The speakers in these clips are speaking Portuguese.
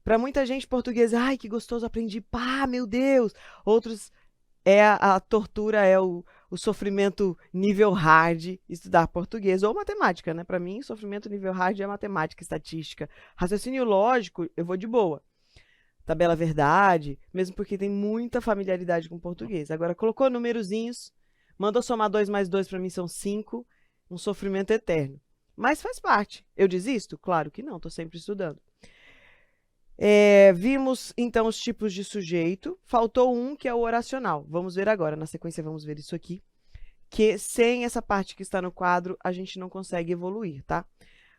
Para muita gente, português, ai, que gostoso, aprendi, pá, meu Deus. Outros, a tortura, o sofrimento nível hard, estudar português ou matemática, né? Para mim, sofrimento nível hard é matemática, estatística. Raciocínio lógico, eu vou de boa. Tabela verdade, mesmo porque tem muita familiaridade com português. Agora, colocou numerozinhos, mandou somar 2 mais 2, para mim são 5, um sofrimento eterno. Mas faz parte. Eu desisto? Claro que não, estou sempre estudando. Vimos, então, os tipos de sujeito. Faltou um, que é o oracional. Vamos ver agora. Na sequência, vamos ver isso aqui. Que sem essa parte que está no quadro, a gente não consegue evoluir, tá?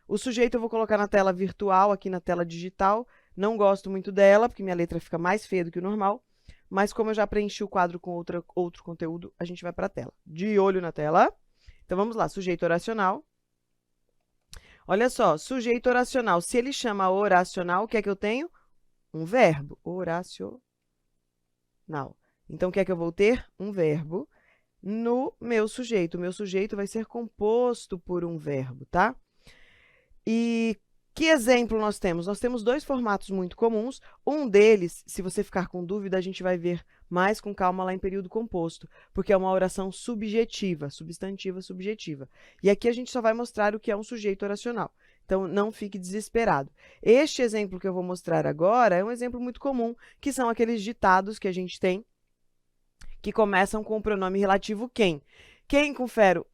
O sujeito eu vou colocar na tela virtual, aqui na tela digital. Não gosto muito dela, porque minha letra fica mais feia do que o normal. Mas como eu já preenchi o quadro com outro conteúdo, a gente vai para a tela. De olho na tela. Então, vamos lá. Sujeito oracional. Olha só, sujeito oracional. Se ele chama oracional, o que é que eu tenho? Um verbo. Oracional. Então, o que é que eu vou ter? Um verbo no meu sujeito. O meu sujeito vai ser composto por um verbo, tá? E que exemplo nós temos? Nós temos dois formatos muito comuns. Um deles, se você ficar com dúvida, a gente vai ver mais com calma lá em período composto, porque é uma oração subjetiva, substantiva subjetiva. E aqui a gente só vai mostrar o que é um sujeito oracional. Então, não fique desesperado. Este exemplo que eu vou mostrar agora é um exemplo muito comum, que são aqueles ditados que a gente tem, que começam com o pronome relativo quem. Quem com ferro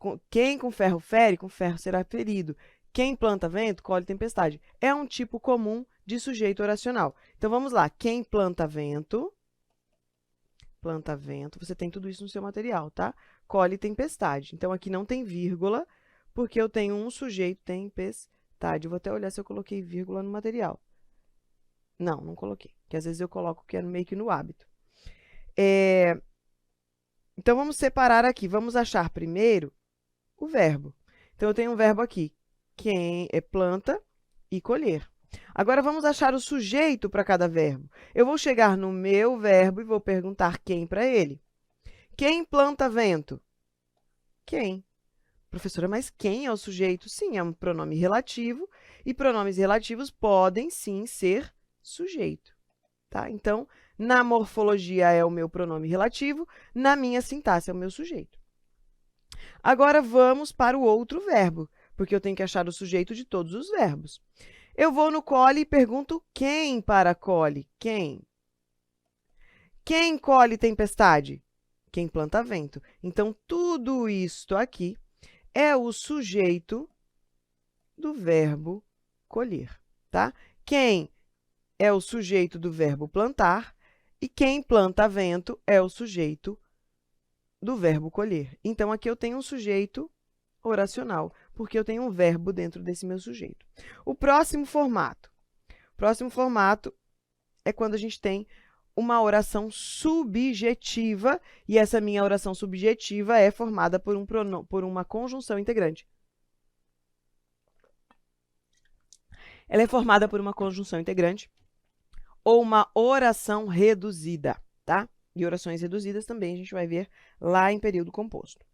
fere, com ferro será ferido. Quem planta vento, colhe tempestade. É um tipo comum de sujeito oracional. Então, vamos lá. Quem planta vento, você tem tudo isso no seu material, tá? Colhe tempestade. Então, aqui não tem vírgula, porque eu tenho um sujeito tempestade. Eu vou até olhar se eu coloquei vírgula no material. Não, não coloquei, porque às vezes eu coloco que é meio que no hábito. Então, vamos separar aqui. Vamos achar primeiro o verbo. Então, eu tenho um verbo aqui. Quem é planta e colher. Agora, vamos achar o sujeito para cada verbo. Eu vou chegar no meu verbo e vou perguntar quem para ele. Quem planta vento? Quem? Professora, mas quem é o sujeito? Sim, é um pronome relativo, e pronomes relativos podem, sim, ser sujeito. Tá? Então, na morfologia é o meu pronome relativo, na minha sintaxe é o meu sujeito. Agora, vamos para o outro verbo, porque eu tenho que achar o sujeito de todos os verbos. Eu vou no colhe e pergunto quem para colhe? Quem? Quem colhe tempestade? Quem planta vento. Então, tudo isto aqui é o sujeito do verbo colher, tá? Quem é o sujeito do verbo plantar e quem planta vento é o sujeito do verbo colher. Então, aqui eu tenho um sujeito oracional, porque eu tenho um verbo dentro desse meu sujeito. O próximo formato é quando a gente tem uma oração subjetiva, e essa minha oração subjetiva é formada por uma conjunção integrante. Ela é formada por uma conjunção integrante ou uma oração reduzida, tá? E orações reduzidas também a gente vai ver lá em período composto.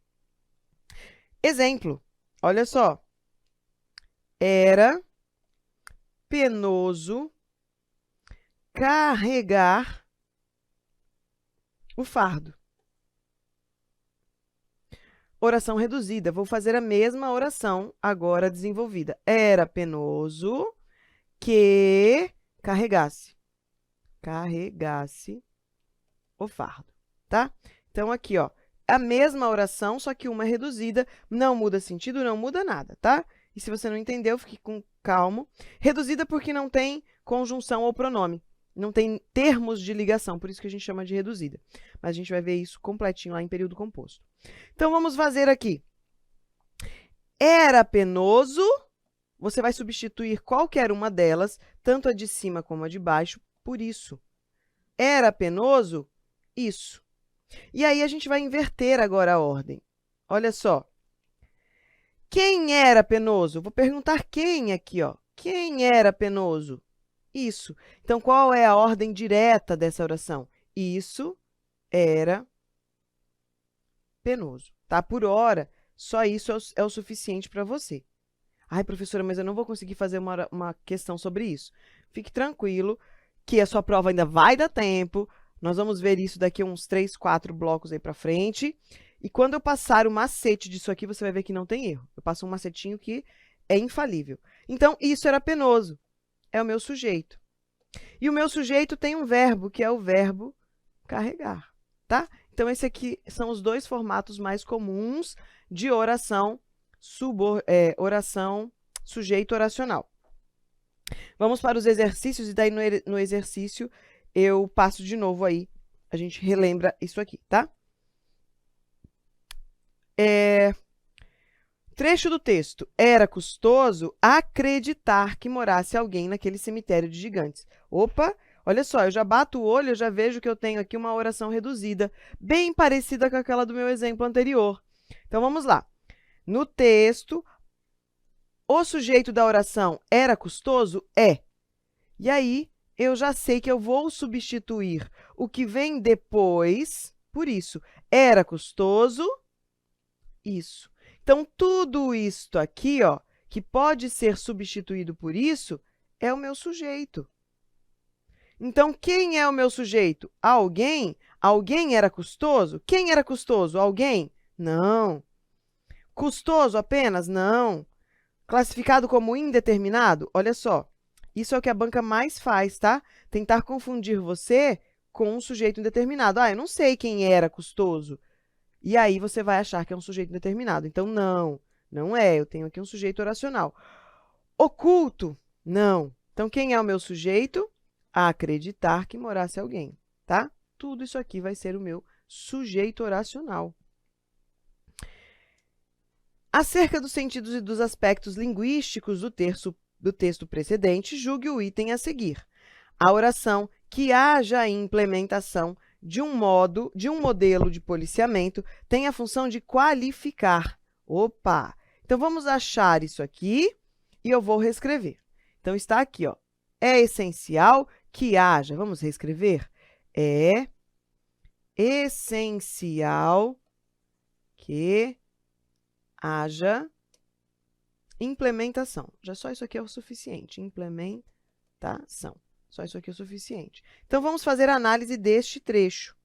Exemplo, olha só. Era penoso carregar o fardo. Oração reduzida. Vou fazer a mesma oração agora desenvolvida. Era penoso que carregasse o fardo, tá? Então, aqui, ó, a mesma oração, só que uma é reduzida, não muda sentido, não muda nada, tá? E se você não entendeu, fique com calma. Reduzida porque não tem conjunção ou pronome, não tem termos de ligação, por isso que a gente chama de reduzida. Mas a gente vai ver isso completinho lá em período composto. Então, vamos fazer aqui. Era penoso, você vai substituir qualquer uma delas, tanto a de cima como a de baixo, por isso. Era penoso, isso. E aí, a gente vai inverter agora a ordem. Olha só. Quem era penoso? Vou perguntar quem aqui, ó. Quem era penoso? Isso. Então, qual é a ordem direta dessa oração? Isso era penoso, tá? Por hora, só isso é o suficiente para você. Ai, professora, mas eu não vou conseguir fazer uma questão sobre isso. Fique tranquilo que a sua prova ainda vai dar tempo. Nós vamos ver isso daqui a uns 3, 4 blocos aí para frente. E quando eu passar o macete disso aqui, você vai ver que não tem erro. Eu passo um macetinho que é infalível. Então, isso era penoso. É o meu sujeito. E o meu sujeito tem um verbo, que é o verbo carregar, tá? Então, esse aqui são os dois formatos mais comuns de oração, oração sujeito oracional. Vamos para os exercícios, e daí no exercício eu passo de novo aí, a gente relembra isso aqui, tá? Trecho do texto. Era custoso acreditar que morasse alguém naquele cemitério de gigantes. Opa, olha só, eu já bato o olho, eu já vejo que eu tenho aqui uma oração reduzida, bem parecida com aquela do meu exemplo anterior. Então, vamos lá. No texto, o sujeito da oração era custoso? É. E aí, eu já sei que eu vou substituir o que vem depois por isso. Era custoso, isso. Então, tudo isto aqui, ó, que pode ser substituído por isso, é o meu sujeito. Então, quem é o meu sujeito? Alguém? Alguém era custoso? Quem era custoso? Alguém? Não. Custoso apenas? Não. Classificado como indeterminado? Olha só, isso é o que a banca mais faz, tá? Tentar confundir você com um sujeito indeterminado. Ah, eu não sei quem era custoso. E aí você vai achar que é um sujeito indeterminado. Então, não é. Eu tenho aqui um sujeito oracional. Oculto? Não. Então, quem é o meu sujeito? Acreditar que morasse alguém, tá? Tudo isso aqui vai ser o meu sujeito oracional. Acerca dos sentidos e dos aspectos linguísticos do texto precedente, julgue o item a seguir. A oração que haja implementação de um modelo de policiamento tem a função de qualificar. Opa! Então, vamos achar isso aqui e eu vou reescrever. Então, está aqui, ó. É essencial que haja. Vamos reescrever? É essencial que haja implementação. Já só isso aqui é o suficiente. Implementação. Só isso aqui é o suficiente. Então, vamos fazer a análise deste trecho.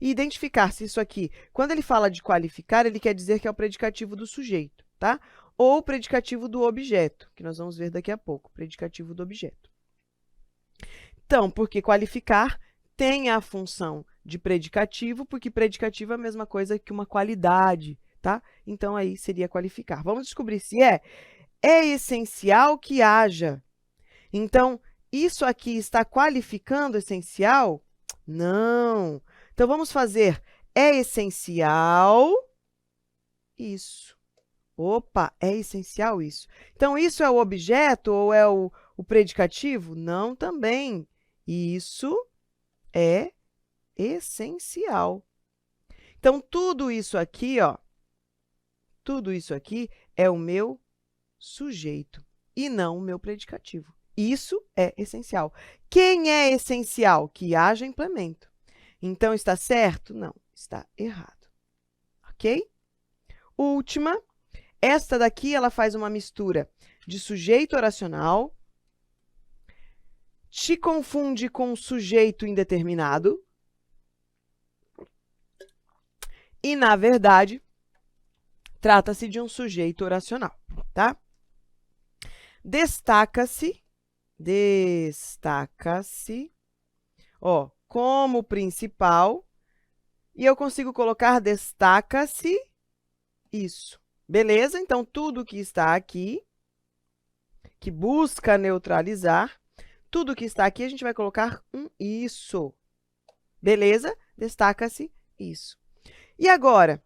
E identificar se isso aqui, quando ele fala de qualificar, ele quer dizer que é o predicativo do sujeito, tá? Ou o predicativo do objeto, que nós vamos ver daqui a pouco, predicativo do objeto. Então, porque qualificar tem a função de predicativo, porque predicativo é a mesma coisa que uma qualidade, tá? Então, aí seria qualificar. Vamos descobrir se é. É essencial que haja. Então, isso aqui está qualificando essencial? Não. Então, vamos fazer é essencial isso. Opa, é essencial isso. Então, isso é o objeto ou é o predicativo? Não, também. Isso é essencial. Então, tudo isso aqui, ó, tudo isso aqui é o meu sujeito e não o meu predicativo. Isso é essencial. Quem é essencial? Que haja implemento. Então, está certo? Não, está errado. Ok? Última. Esta daqui, ela faz uma mistura de sujeito oracional, te confunde com sujeito indeterminado e, na verdade, trata-se de um sujeito oracional, tá? Destaca-se, ó, como principal, e eu consigo colocar destaca-se isso. Beleza? Então, tudo que está aqui, que busca neutralizar, tudo que está aqui, a gente vai colocar um isso. Beleza? Destaca-se isso. E agora,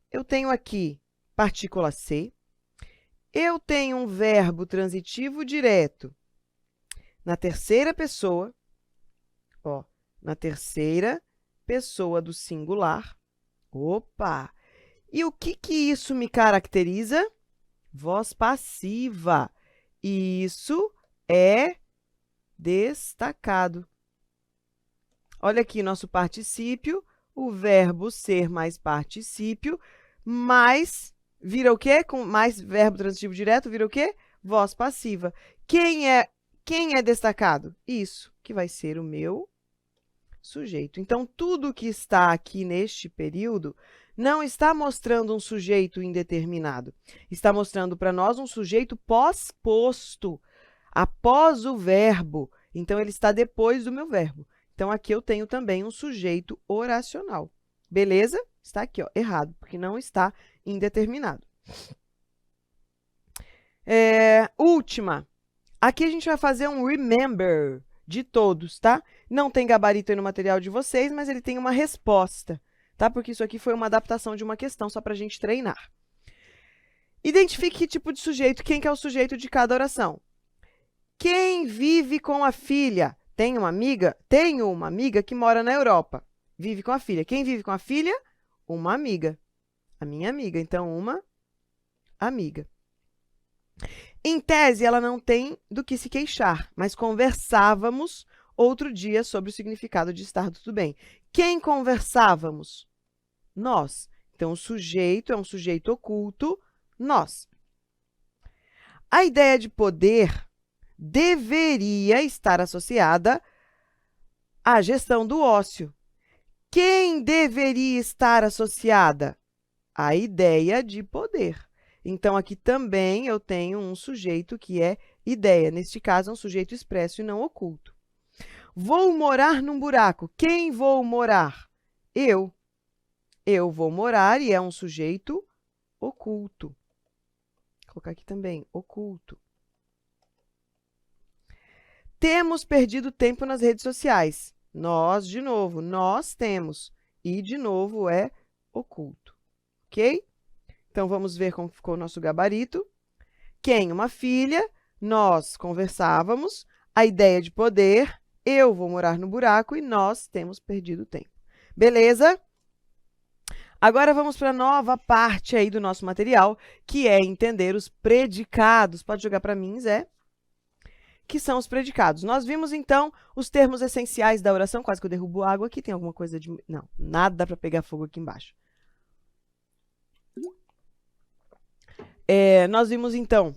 eu tenho aqui partícula C, eu tenho um verbo transitivo direto na terceira pessoa, ó, na terceira pessoa do singular. Opa! E o que isso me caracteriza? Voz passiva. Isso é destacado. Olha aqui nosso particípio, o verbo ser mais particípio, mais vira o quê? Com mais verbo transitivo direto, vira o quê? Voz passiva. Quem é destacado? Isso. que vai ser o meu sujeito. Então, tudo que está aqui neste período não está mostrando um sujeito indeterminado. Está mostrando para nós um sujeito pós-posto, após o verbo. Então, ele está depois do meu verbo. Então, aqui eu tenho também um sujeito oracional. Beleza? Está aqui, ó, errado, porque não está indeterminado. Última. Aqui a gente vai fazer um remember de todos, tá? Não tem gabarito aí no material de vocês, mas ele tem uma resposta, tá? Porque isso aqui foi uma adaptação de uma questão, só para a gente treinar. Identifique que tipo de sujeito, quem que é o sujeito de cada oração. Quem vive com a filha? Tem uma amiga? Tenho uma amiga que mora na Europa. Vive com a filha. Quem vive com a filha? Uma amiga. A minha amiga. Então, uma amiga. Em tese, ela não tem do que se queixar, mas conversávamos outro dia sobre o significado de estar tudo bem. Quem conversávamos? Nós. Então, o sujeito é um sujeito oculto, nós. A ideia de poder deveria estar associada à gestão do ócio. Quem deveria estar associada? A ideia de poder. Então, aqui também eu tenho um sujeito que é ideia. Neste caso, é um sujeito expresso e não oculto. Vou morar num buraco. Quem vou morar? Eu. Eu vou morar e é um sujeito oculto. Vou colocar aqui também, oculto. Temos perdido tempo nas redes sociais. Nós, de novo, nós temos. E, de novo, é oculto. Ok? Então, vamos ver como ficou o nosso gabarito. Quem? Uma filha. Nós conversávamos. A ideia de poder. Eu vou morar no buraco e nós temos perdido tempo. Beleza? Agora, vamos para a nova parte aí do nosso material, que é entender os predicados. Pode jogar para mim, Zé. Que são os predicados. Nós vimos, então, os termos essenciais da oração. Quase que eu derrubo água aqui. Tem alguma coisa de... Não, nada para pegar fogo aqui embaixo. Nós vimos, então,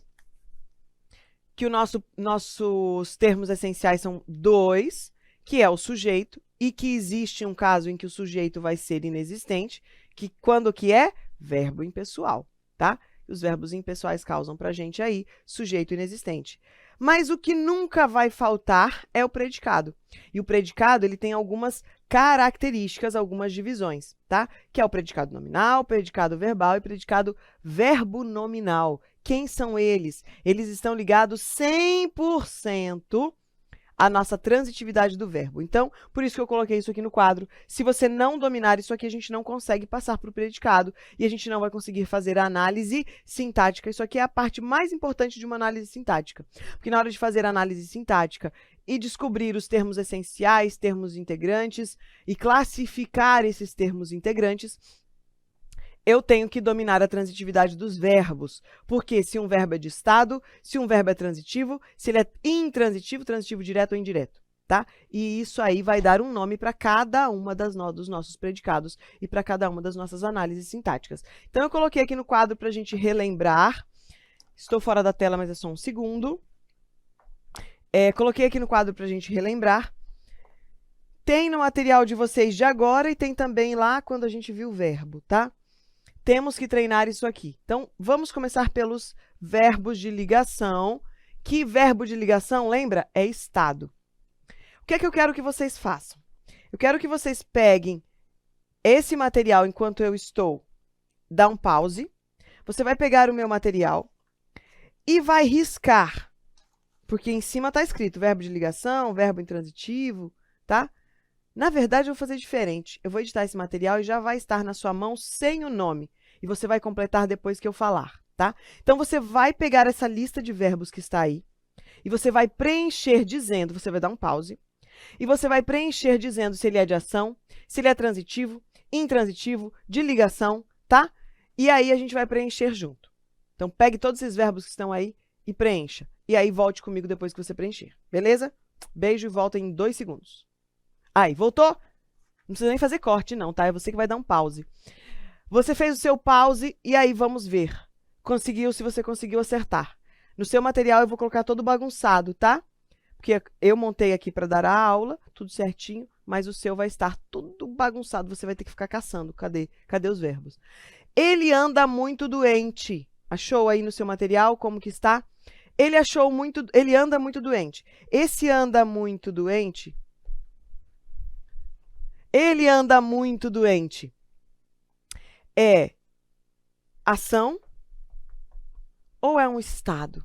que nossos termos essenciais são dois, que é o sujeito, e que existe um caso em que o sujeito vai ser inexistente, que quando que é? Verbo impessoal, tá? Os verbos impessoais causam para a gente aí sujeito inexistente. Mas o que nunca vai faltar é o predicado. E o predicado, ele tem algumas características, algumas divisões, tá? Que é o predicado nominal, predicado verbal e predicado verbo-nominal. Quem são eles? Eles estão ligados 100% à nossa transitividade do verbo. Então, por isso que eu coloquei isso aqui no quadro. Se você não dominar isso aqui, a gente não consegue passar para o predicado e a gente não vai conseguir fazer a análise sintática. Isso aqui é a parte mais importante de uma análise sintática. Porque na hora de fazer a análise sintática e descobrir os termos essenciais, termos integrantes e classificar esses termos integrantes, eu tenho que dominar a transitividade dos verbos, porque se um verbo é de estado, se um verbo é transitivo, se ele é intransitivo, transitivo direto ou indireto, tá? E isso aí vai dar um nome para cada uma dos nossos predicados e para cada uma das nossas análises sintáticas. Então, eu coloquei aqui no quadro para a gente relembrar. Estou fora da tela, mas é só um segundo. Coloquei aqui no quadro para a gente relembrar. Tem no material de vocês de agora e tem também lá quando a gente viu o verbo, tá? Temos que treinar isso aqui. Então, vamos começar pelos verbos de ligação. Que verbo de ligação, lembra? É estado. O que é que eu quero que vocês façam? Eu quero que vocês peguem esse material enquanto eu estou, dá um pause. Você vai pegar o meu material e vai riscar, porque em cima está escrito verbo de ligação, verbo intransitivo, tá? Na verdade, eu vou fazer diferente. Eu vou editar esse material e já vai estar na sua mão sem o nome. E você vai completar depois que eu falar, tá? Então, você vai pegar essa lista de verbos que está aí e você vai preencher dizendo, você vai dar um pause, e você vai preencher dizendo se ele é de ação, se ele é transitivo, intransitivo, de ligação, tá? E aí, a gente vai preencher junto. Então, pegue todos esses verbos que estão aí e preencha. E aí, volte comigo depois que você preencher, beleza? Beijo e volta em 2 segundos. Aí, voltou? Não precisa nem fazer corte, não, tá? É você que vai dar um pause. Você fez o seu pause e aí vamos ver. Conseguiu, se você conseguiu acertar. No seu material eu vou colocar todo bagunçado, tá? porque eu montei aqui para dar a aula, tudo certinho, mas o seu vai estar tudo bagunçado, você vai ter que ficar caçando. Cadê os verbos? Ele anda muito doente. Achou aí no seu material como que está? Ele anda muito doente. Esse anda muito doente, ele anda muito doente. É ação ou é um estado?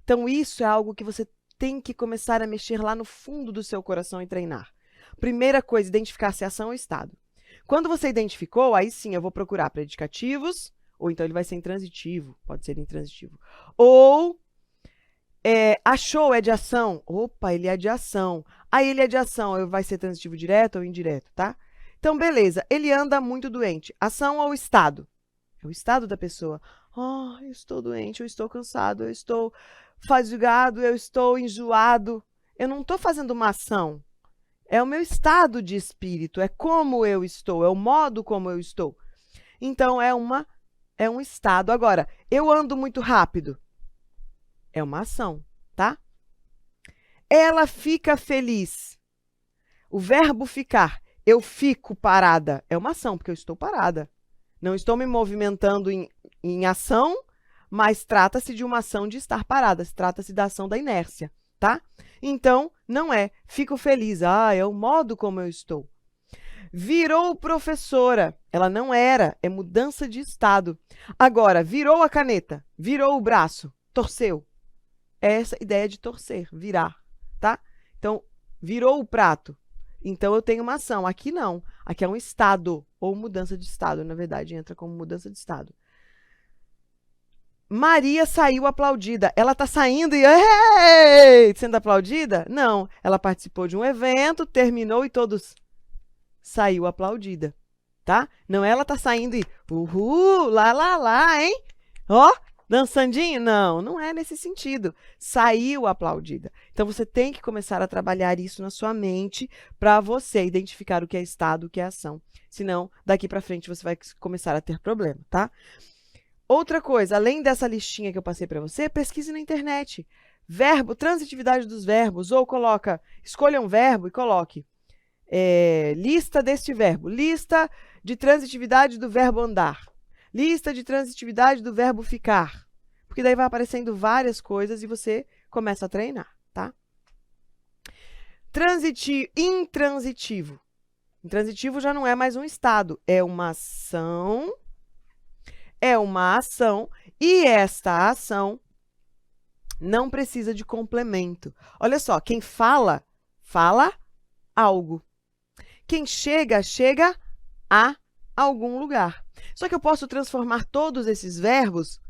Então, isso é algo que você tem que começar a mexer lá no fundo do seu coração e treinar. Primeira coisa, identificar se é ação ou estado. Quando você identificou, aí sim eu vou procurar predicativos, ou então ele vai ser intransitivo, pode ser intransitivo. Ou achou é de ação. Opa, ele é de ação. Aí ele é de ação, vai ser transitivo direto ou indireto, tá? Então, beleza. Ele anda muito doente. Ação ou estado? É o estado da pessoa. Eu estou doente, eu estou cansado, eu estou fadigado, eu estou enjoado. Eu não estou fazendo uma ação. É o meu estado de espírito, é como eu estou, é o modo como eu estou. Então, é um estado. Agora, eu ando muito rápido. É uma ação, tá? Ela fica feliz. O verbo ficar. Eu fico parada. É uma ação, porque eu estou parada. Não estou me movimentando em ação, mas trata-se de uma ação de estar parada. Trata-se da ação da inércia, tá? Então, não é fico feliz. É o modo como eu estou. Virou professora. Ela não era, é mudança de estado. Agora, virou a caneta, virou o braço, torceu. É essa ideia de torcer, virar, tá? Então, virou o prato. Então, eu tenho uma ação. Aqui não. Aqui é um estado, ou mudança de estado, na verdade, entra como mudança de estado. Maria saiu aplaudida. Ela está saindo e sendo aplaudida? Não. Ela participou de um evento, terminou e todos saiu aplaudida, tá? Não, ela está saindo e uhul, lá, hein? Dançandinho? Não, não é nesse sentido. Saiu aplaudida. Então, você tem que começar a trabalhar isso na sua mente para você identificar o que é estado, o que é ação. Senão, daqui para frente, você vai começar a ter problema, tá? Outra coisa, além dessa listinha que eu passei para você, pesquise na internet. Verbo, transitividade dos verbos, ou escolha um verbo e coloque lista deste verbo, lista de transitividade do verbo andar, lista de transitividade do verbo ficar, porque daí vai aparecendo várias coisas e você começa a treinar, tá? Intransitivo. Intransitivo já não é mais um estado, é uma ação, e esta ação não precisa de complemento. Olha só, quem fala algo. Quem chega a algum lugar. Só que eu posso transformar todos esses verbos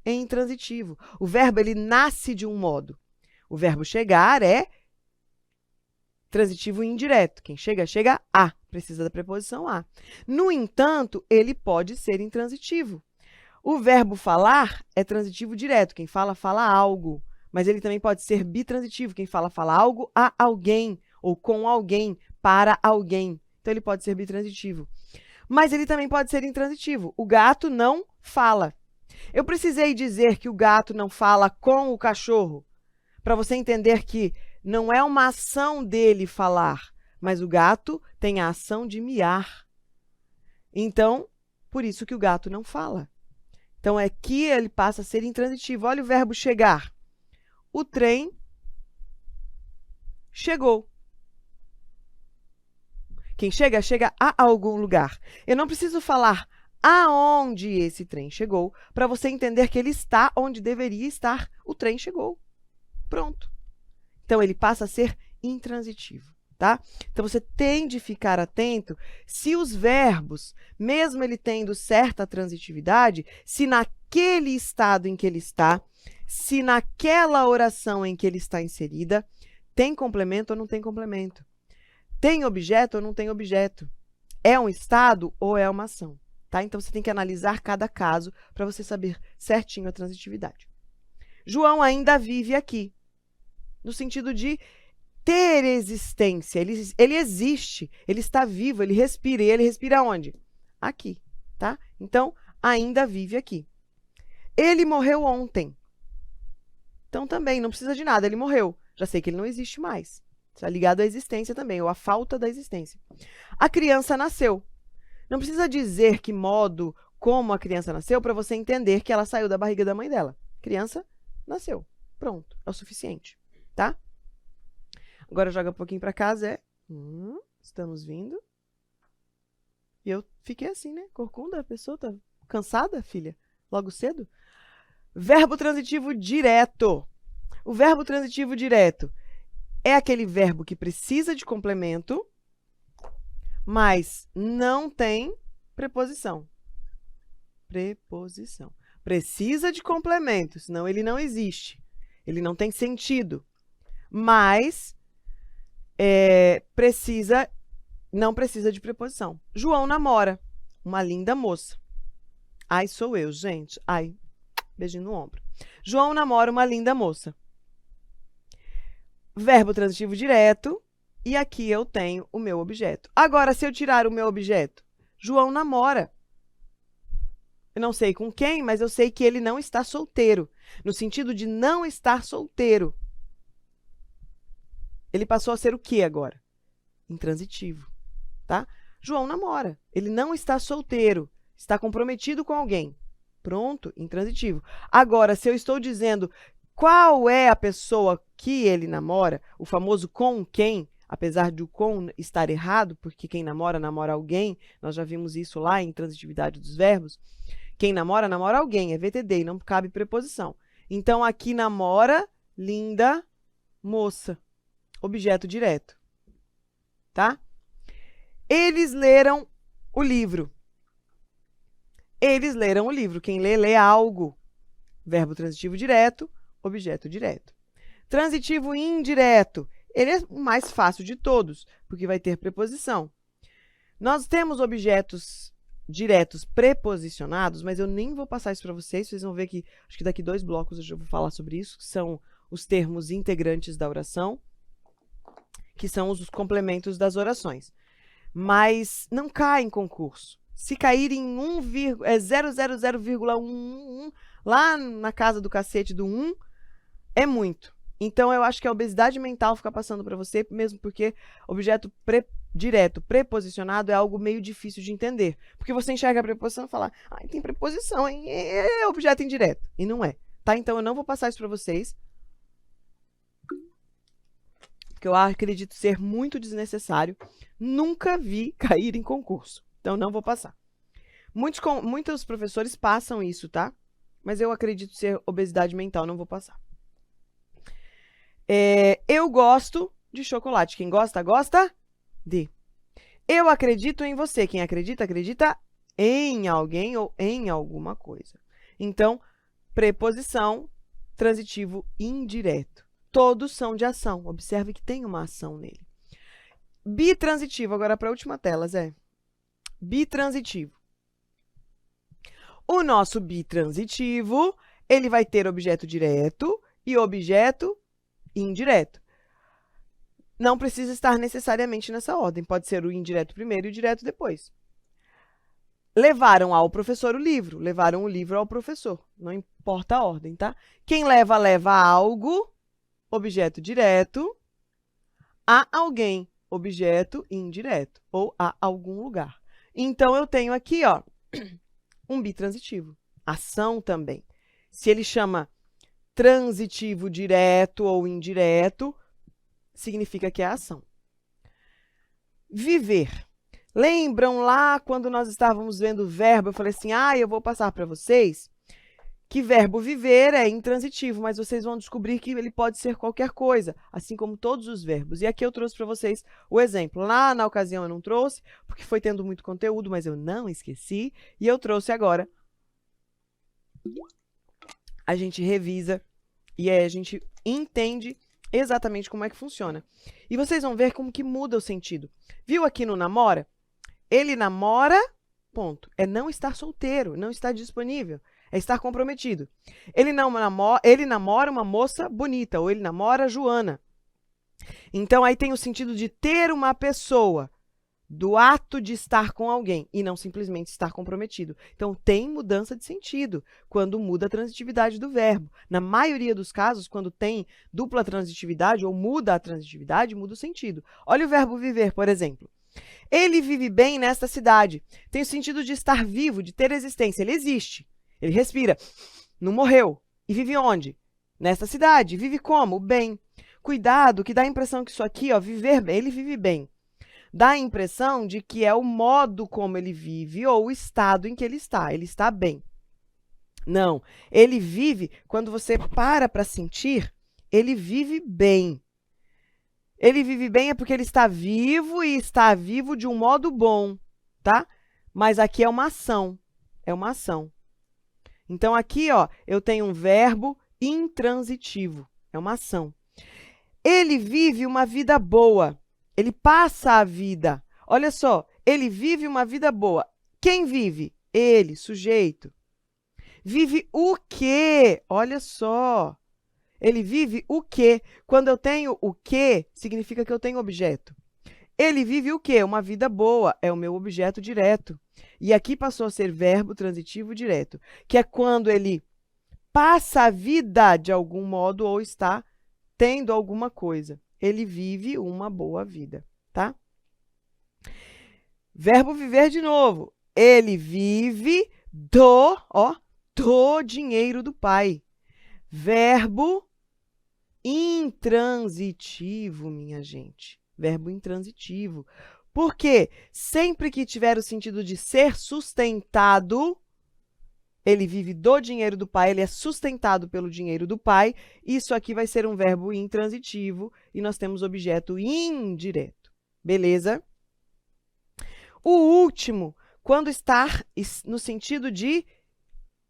em intransitivo. O verbo, ele nasce de um modo. O verbo chegar é transitivo indireto. Quem chega a. Precisa da preposição a. No entanto, ele pode ser intransitivo. O verbo falar é transitivo direto. Quem fala algo. Mas ele também pode ser bitransitivo. Quem fala algo a alguém, ou com alguém, para alguém. Então, ele pode ser bitransitivo. Mas ele também pode ser intransitivo. O gato não fala. Eu precisei dizer que o gato não fala com o cachorro, para você entender que não é uma ação dele falar, mas o gato tem a ação de miar. Então, por isso que o gato não fala. Então, aqui ele passa a ser intransitivo. Olha o verbo chegar. O trem chegou. Quem chega a algum lugar. Eu não preciso falar aonde esse trem chegou para você entender que ele está onde deveria estar. O trem chegou. Pronto. Então, ele passa a ser intransitivo, tá? Então, você tem de ficar atento se os verbos, mesmo ele tendo certa transitividade, se naquele estado em que ele está, se naquela oração em que ele está inserida, tem complemento ou não tem complemento. Tem objeto ou não tem objeto? É um estado ou é uma ação? Tá? Então, você tem que analisar cada caso para você saber certinho a transitividade. João ainda vive aqui, no sentido de ter existência. Ele existe, ele está vivo, ele respira. E ele respira onde? Aqui, tá? Então, ainda vive aqui. Ele morreu ontem. Então, também, não precisa de nada, ele morreu. Já sei que ele não existe mais. Está ligado à existência também, ou à falta da existência. A criança nasceu. Não precisa dizer que modo, como a criança nasceu, para você entender que ela saiu da barriga da mãe dela. Criança nasceu. Pronto, é o suficiente, tá? Agora joga um pouquinho para casa, estamos vindo. E eu fiquei assim, né? Corcunda, a pessoa tá cansada, filha? Logo cedo? Verbo transitivo direto. O verbo transitivo direto é aquele verbo que precisa de complemento, mas não tem preposição. Preposição. Precisa de complemento, senão ele não existe. Ele não tem sentido. Mas não precisa de preposição. João namora uma linda moça. Ai, sou eu, gente. Ai, beijinho no ombro. João namora uma linda moça. Verbo transitivo direto. E aqui eu tenho o meu objeto. Agora, se eu tirar o meu objeto, João namora. Eu não sei com quem, mas eu sei que ele não está solteiro. No sentido de não estar solteiro. Ele passou a ser o quê agora? Intransitivo, tá? João namora. Ele não está solteiro. Está comprometido com alguém. Pronto, intransitivo. Agora, se eu estou dizendo qual é a pessoa que ele namora, o famoso com quem, apesar de o com estar errado, porque quem namora, namora alguém, nós já vimos isso lá em transitividade dos verbos. Quem namora, namora alguém, é VTD, e não cabe preposição. Então, aqui namora, linda moça. Objeto direto. Tá? Eles leram o livro. Eles leram o livro. Quem lê, lê algo. Verbo transitivo direto, objeto direto. Transitivo indireto. Ele é o mais fácil de todos, porque vai ter preposição. Nós temos objetos diretos preposicionados, mas eu nem vou passar isso para vocês. Vocês vão ver que, acho que daqui 2 blocos eu já vou falar sobre isso, que são os termos integrantes da oração, que são os complementos das orações. Mas não cai em concurso. Se cair em 0,00,111, lá na casa do cacete do 1, é muito. Então, eu acho que a obesidade mental fica passando para você, mesmo porque objeto direto, preposicionado, é algo meio difícil de entender. Porque você enxerga a preposição e fala, tem preposição, hein? É objeto indireto. E não é. Tá? Então, eu não vou passar isso para vocês, porque eu acredito ser muito desnecessário. Nunca vi cair em concurso. Então, não vou passar. Muitos professores passam isso, tá? Mas eu acredito ser obesidade mental, não vou passar. Eu gosto de chocolate. Quem gosta, gosta de. Eu acredito em você. Quem acredita, acredita em alguém ou em alguma coisa. Então, preposição, transitivo indireto. Todos são de ação. Observe que tem uma ação nele. Bitransitivo. Agora, para a última tela, Zé. Bitransitivo. O nosso bitransitivo, ele vai ter objeto direto e objeto indireto. Não precisa estar necessariamente nessa ordem. Pode ser o indireto primeiro e o direto depois. Levaram ao professor o livro. Levaram o livro ao professor. Não importa a ordem, tá? Quem leva, leva algo, objeto direto, a alguém, objeto indireto, ou a algum lugar. Então, eu tenho aqui, ó, um bitransitivo. Ação também. Se ele chama transitivo direto ou indireto, significa que é ação. Viver. Lembram lá quando nós estávamos vendo o verbo, eu falei assim, eu vou passar para vocês que verbo viver é intransitivo, mas vocês vão descobrir que ele pode ser qualquer coisa, assim como todos os verbos. E aqui eu trouxe para vocês o exemplo. Lá na ocasião eu não trouxe, porque foi tendo muito conteúdo, mas eu não esqueci, e eu trouxe agora. A gente revisa e aí a gente entende exatamente como é que funciona. E vocês vão ver como que muda o sentido. Viu aqui no namora? Ele namora, ponto. É não estar solteiro, não estar disponível. É estar comprometido. Ele namora uma moça bonita, ou ele namora Joana. Então, aí tem o sentido de ter uma pessoa do ato de estar com alguém e não simplesmente estar comprometido. Então, tem mudança de sentido quando muda a transitividade do verbo. Na maioria dos casos, quando tem dupla transitividade ou muda a transitividade, muda o sentido. Olha o verbo viver, por exemplo. Ele vive bem nesta cidade. Tem o sentido de estar vivo, de ter existência. Ele existe. Ele respira. Não morreu. E vive onde? Nesta cidade. Vive como? Bem. Cuidado, que dá a impressão que isso aqui, ó, viver bem, ele vive bem. Dá a impressão de que é o modo como ele vive ou o estado em que ele está bem. Não, ele vive, quando você para sentir, ele vive bem. Ele vive bem é porque ele está vivo e está vivo de um modo bom, tá? Mas aqui é uma ação, Então, aqui, ó, eu tenho um verbo intransitivo, é uma ação. Ele vive uma vida boa. Ele passa a vida. Olha só, ele vive uma vida boa. Quem vive? Ele, sujeito. Vive o quê? Olha só. Ele vive o quê? Quando eu tenho o quê, significa que eu tenho objeto. Ele vive o quê? Uma vida boa. É o meu objeto direto. E aqui passou a ser verbo transitivo direto, que é quando ele passa a vida de algum modo ou está tendo alguma coisa. Ele vive uma boa vida, tá? Verbo viver de novo. Ele vive do dinheiro do pai. Verbo intransitivo, minha gente. Verbo intransitivo. Por quê? Sempre que tiver o sentido de ser sustentado, ele vive do dinheiro do pai, ele é sustentado pelo dinheiro do pai. Isso aqui vai ser um verbo intransitivo e nós temos objeto indireto. Beleza? O último, quando está no sentido de...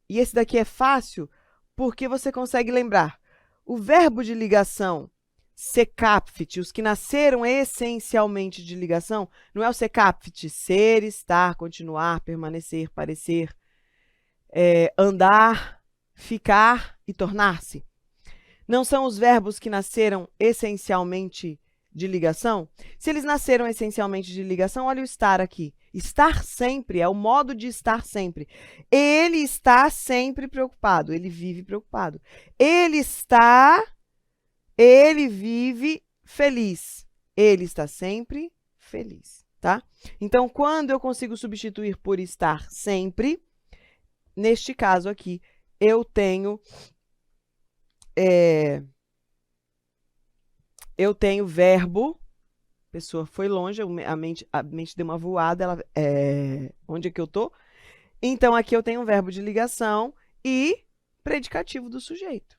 E esse daqui é fácil porque você consegue lembrar. O verbo de ligação, secapfit, os que nasceram essencialmente de ligação, não é o secapfit, ser, estar, continuar, permanecer, parecer, andar, ficar e tornar-se. Não são os verbos que nasceram essencialmente de ligação? Se eles nasceram essencialmente de ligação, olha o estar aqui. Estar sempre é o modo de estar sempre. Ele está sempre preocupado, ele vive preocupado. Ele vive feliz. Ele está sempre feliz, tá? Então, quando eu consigo substituir por estar sempre, neste caso aqui, eu tenho verbo, a pessoa foi longe, a mente deu uma voada, onde é que eu tô? Então, aqui eu tenho um verbo de ligação e predicativo do sujeito.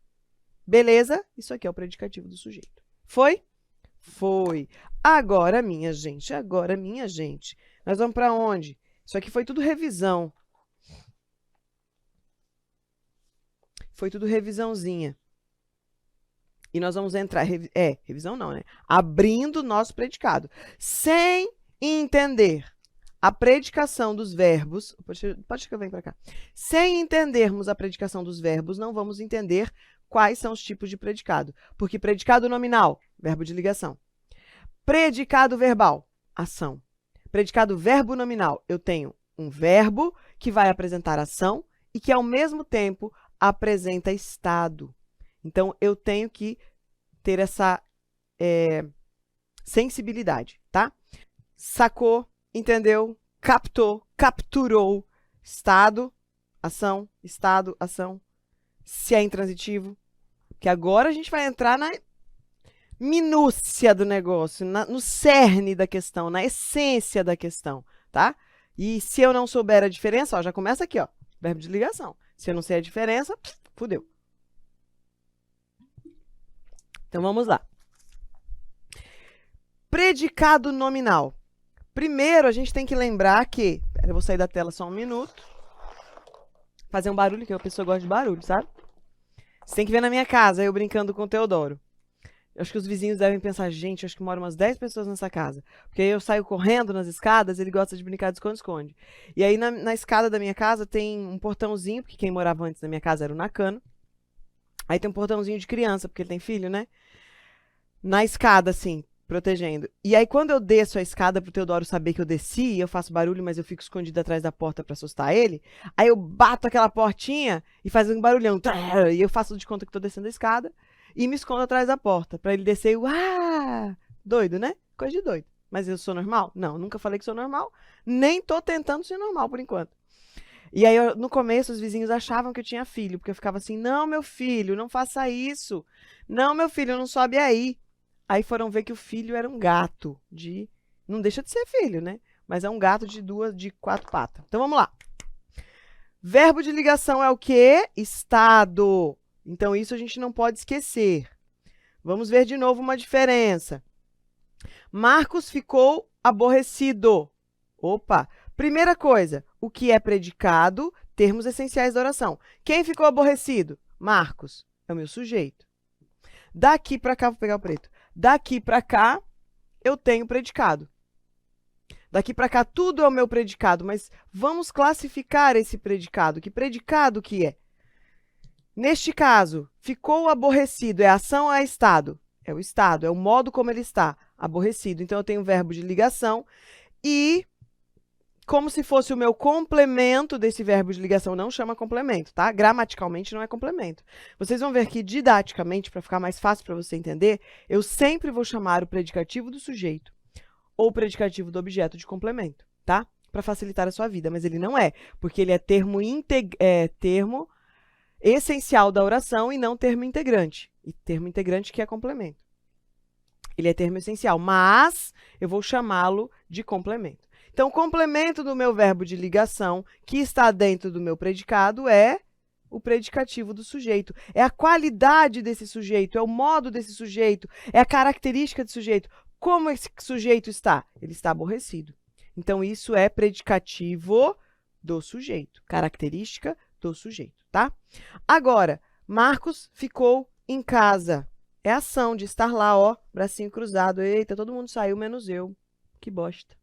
Beleza? Isso aqui é o predicativo do sujeito. Foi? Foi. Agora, minha gente, nós vamos para onde? Isso aqui foi tudo revisão. Foi tudo revisãozinha. E nós vamos entrar... revisão não, né? Abrindo o nosso predicado. Sem entender a predicação dos verbos... Pode que eu venho para cá. Sem entendermos a predicação dos verbos, não vamos entender quais são os tipos de predicado. Porque predicado nominal, verbo de ligação. Predicado verbal, ação. Predicado verbo nominal, eu tenho um verbo que vai apresentar ação e que, ao mesmo tempo, apresenta estado. Então, eu tenho que ter essa sensibilidade, tá? Sacou, entendeu, captou, capturou, estado, ação, se é intransitivo. Que agora a gente vai entrar na minúcia do negócio, no cerne da questão, na essência da questão, tá? E se eu não souber a diferença, ó, já começa aqui, ó, verbo de ligação. Se eu não sei a diferença, fudeu. Então, vamos lá. Predicado nominal. Primeiro, a gente tem que lembrar que... Eu vou sair da tela só um minuto. Fazer um barulho, que a pessoa gosta de barulho, sabe? Você tem que ver na minha casa, eu brincando com o Teodoro. Eu acho que os vizinhos devem pensar, gente, acho que moram umas 10 pessoas nessa casa. Porque aí eu saio correndo nas escadas, ele gosta de brincar de esconde-esconde. E aí, na escada da minha casa, tem um portãozinho, porque quem morava antes na minha casa era o Nakano. Aí tem um portãozinho de criança, porque ele tem filho, né? Na escada, assim, protegendo. E aí, quando eu desço a escada pro Teodoro saber que eu desci, eu faço barulho, mas eu fico escondida atrás da porta pra assustar ele, aí eu bato aquela portinha e faz um barulhão. E eu faço de conta que tô descendo a escada e me escondo atrás da porta, pra ele descer e eu, doido, né? Coisa de doido. Mas eu sou normal? Não, nunca falei que sou normal, nem tô tentando ser normal por enquanto. E aí, no começo, os vizinhos achavam que eu tinha filho, porque eu ficava assim, não, meu filho, não faça isso. Não, meu filho, não sobe aí. Aí foram ver que o filho era um gato de... Não deixa de ser filho, né? Mas é um gato de 4 patas. Então, vamos lá. Verbo de ligação é o quê? Estado. Então, isso a gente não pode esquecer. Vamos ver de novo uma diferença. Marcos ficou aborrecido. Opa! Primeira coisa, o que é predicado? Termos essenciais da oração. Quem ficou aborrecido? Marcos. É o meu sujeito. Daqui para cá, vou pegar o preto. Daqui para cá, eu tenho predicado. Daqui para cá, tudo é o meu predicado, mas vamos classificar esse predicado. Que predicado que é? Neste caso, ficou aborrecido. É ação ou é estado? É o estado, é o modo como ele está, aborrecido. Então, eu tenho o verbo de ligação e, como se fosse o meu complemento desse verbo de ligação, não chama complemento, tá? Gramaticalmente não é complemento. Vocês vão ver que, didaticamente, para ficar mais fácil para você entender, eu sempre vou chamar o predicativo do sujeito ou o predicativo do objeto de complemento, tá? Para facilitar a sua vida, mas ele não é, porque ele é termo essencial da oração e não termo integrante. E termo integrante que é complemento. Ele é termo essencial, mas eu vou chamá-lo de complemento. Então, o complemento do meu verbo de ligação, que está dentro do meu predicado, é o predicativo do sujeito. É a qualidade desse sujeito, é o modo desse sujeito, é a característica desse sujeito. Como esse sujeito está? Ele está aborrecido. Então, isso é predicativo do sujeito, característica do sujeito, tá? Agora, Marcos ficou em casa. É a ação de estar lá, ó, bracinho cruzado. Eita, todo mundo saiu, menos eu. Que bosta.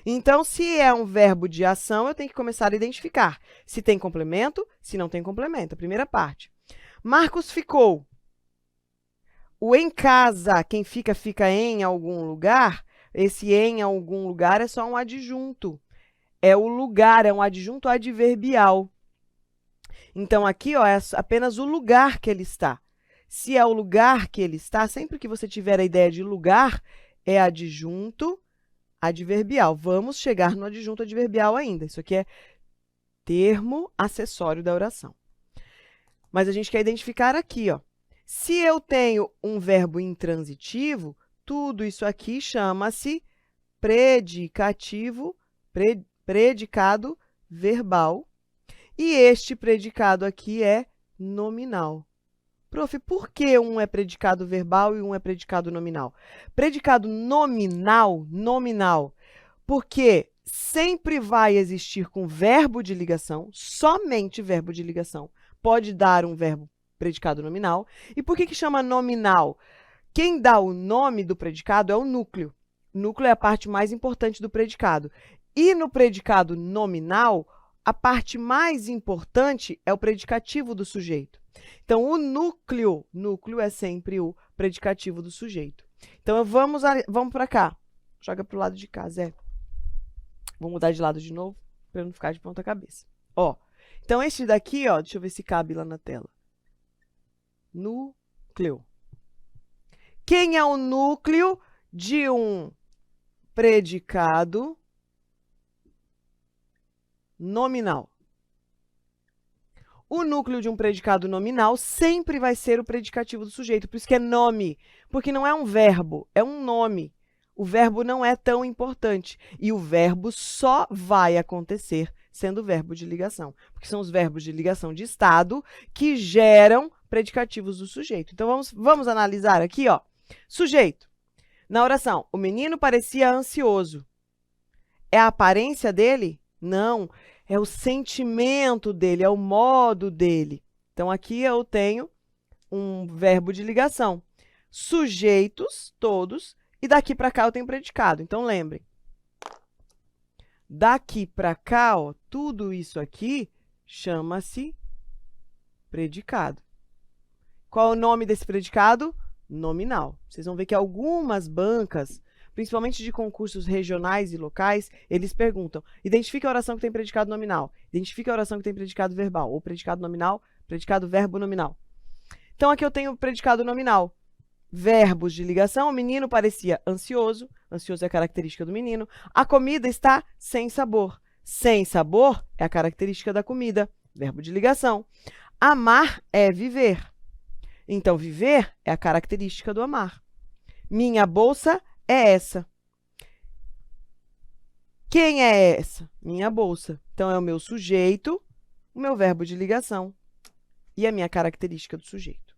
Então, se é um verbo de ação, eu tenho que começar a identificar se tem complemento, se não tem complemento. A primeira parte. Marcos ficou. O em casa, quem fica, fica em algum lugar. Esse em algum lugar é só um adjunto. É o lugar, é um adjunto adverbial. Então, aqui, ó, é apenas o lugar que ele está. Se é o lugar que ele está, sempre que você tiver a ideia de lugar, é adjunto adverbial. Vamos chegar no adjunto adverbial ainda. Isso aqui é termo acessório da oração. Mas a gente quer identificar aqui, ó. Se eu tenho um verbo intransitivo, tudo isso aqui chama-se predicativo, predicado verbal. E este predicado aqui é nominal. Prof, por que um é predicado verbal e um é predicado nominal? Predicado nominal, porque sempre vai existir com verbo de ligação, somente verbo de ligação pode dar um verbo predicado nominal. E por que chama nominal? Quem dá o nome do predicado é o núcleo. O núcleo é a parte mais importante do predicado. E no predicado nominal, a parte mais importante é o predicativo do sujeito. Então, o núcleo é sempre o predicativo do sujeito. Então, vamos para cá. Joga para o lado de cá, Zé. Vou mudar de lado de novo, para não ficar de ponta cabeça. Ó, então, esse daqui, ó, deixa eu ver se cabe lá na tela. Núcleo. Quem é o núcleo de um predicado nominal? O núcleo de um predicado nominal sempre vai ser o predicativo do sujeito, por isso que é nome, porque não é um verbo, é um nome. O verbo não é tão importante e o verbo só vai acontecer sendo verbo de ligação, porque são os verbos de ligação de estado que geram predicativos do sujeito. Então, vamos analisar aqui, ó. Sujeito. Na oração, o menino parecia ansioso. É a aparência dele? Não. É o sentimento dele, é o modo dele. Então, aqui eu tenho um verbo de ligação. Sujeitos, todos, e daqui para cá eu tenho predicado. Então, lembrem. Daqui para cá, ó, tudo isso aqui chama-se predicado. Qual é o nome desse predicado? nominal. Vocês vão ver que algumas bancas, principalmente de concursos regionais e locais, eles perguntam, identifique a oração que tem predicado nominal, identifique a oração que tem predicado verbal, ou predicado nominal, predicado verbo nominal. Então, aqui eu tenho o predicado nominal. Verbos de ligação, o menino parecia ansioso, ansioso é a característica do menino, a comida está sem sabor. Sem sabor é a característica da comida, verbo de ligação. Amar é viver. Então, viver é a característica do amar. Minha bolsa é essa. Quem é essa? Minha bolsa. Então, é o meu sujeito, o meu verbo de ligação e a minha característica do sujeito.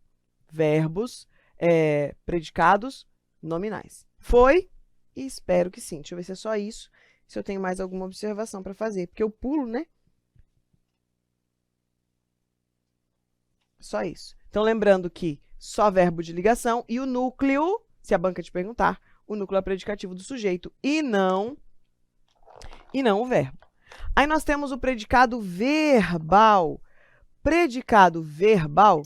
Verbos, predicados, nominais. Foi? E espero que sim. Deixa eu ver se é só isso, se eu tenho mais alguma observação para fazer, porque eu pulo, né? Só isso. Então, lembrando que só verbo de ligação e o núcleo, se a banca te perguntar, o núcleo é predicativo do sujeito e não o verbo. Aí nós temos o predicado verbal. Predicado verbal.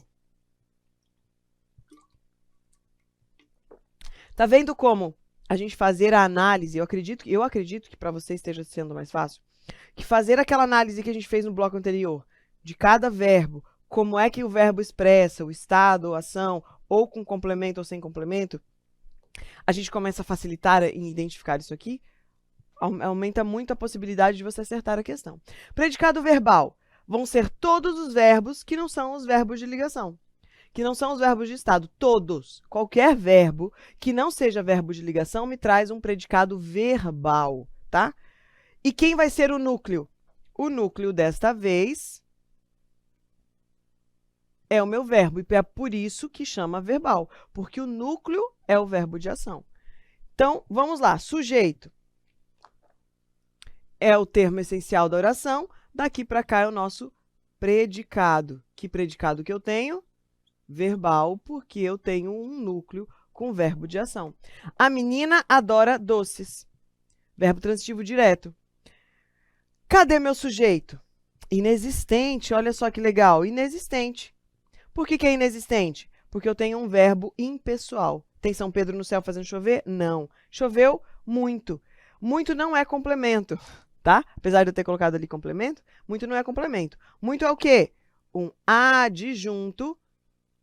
Tá vendo como a gente fazer a análise? Eu acredito que para você esteja sendo mais fácil, que fazer aquela análise que a gente fez no bloco anterior, de cada verbo, como é que o verbo expressa, o estado, a ação, ou com complemento ou sem complemento, a gente começa a facilitar em identificar isso aqui, aumenta muito a possibilidade de você acertar a questão. Predicado verbal vão ser todos os verbos que não são os verbos de ligação, que não são os verbos de estado, todos. Qualquer verbo que não seja verbo de ligação me traz um predicado verbal, tá? E quem vai ser o núcleo? O núcleo, desta vez, é o meu verbo, e é por isso que chama verbal, porque o núcleo é o verbo de ação. Então, vamos lá, sujeito é o termo essencial da oração, daqui para cá é o nosso predicado. Que predicado que eu tenho? Verbal, porque eu tenho um núcleo com verbo de ação. A menina adora doces. Verbo transitivo direto. Cadê meu sujeito? Inexistente, olha só que legal, inexistente. Por que é inexistente? Porque eu tenho um verbo impessoal. Tem São Pedro no céu fazendo chover? Não. Choveu muito. Muito não é complemento, tá? Apesar de eu ter colocado ali complemento, muito não é complemento. Muito é o quê? Um adjunto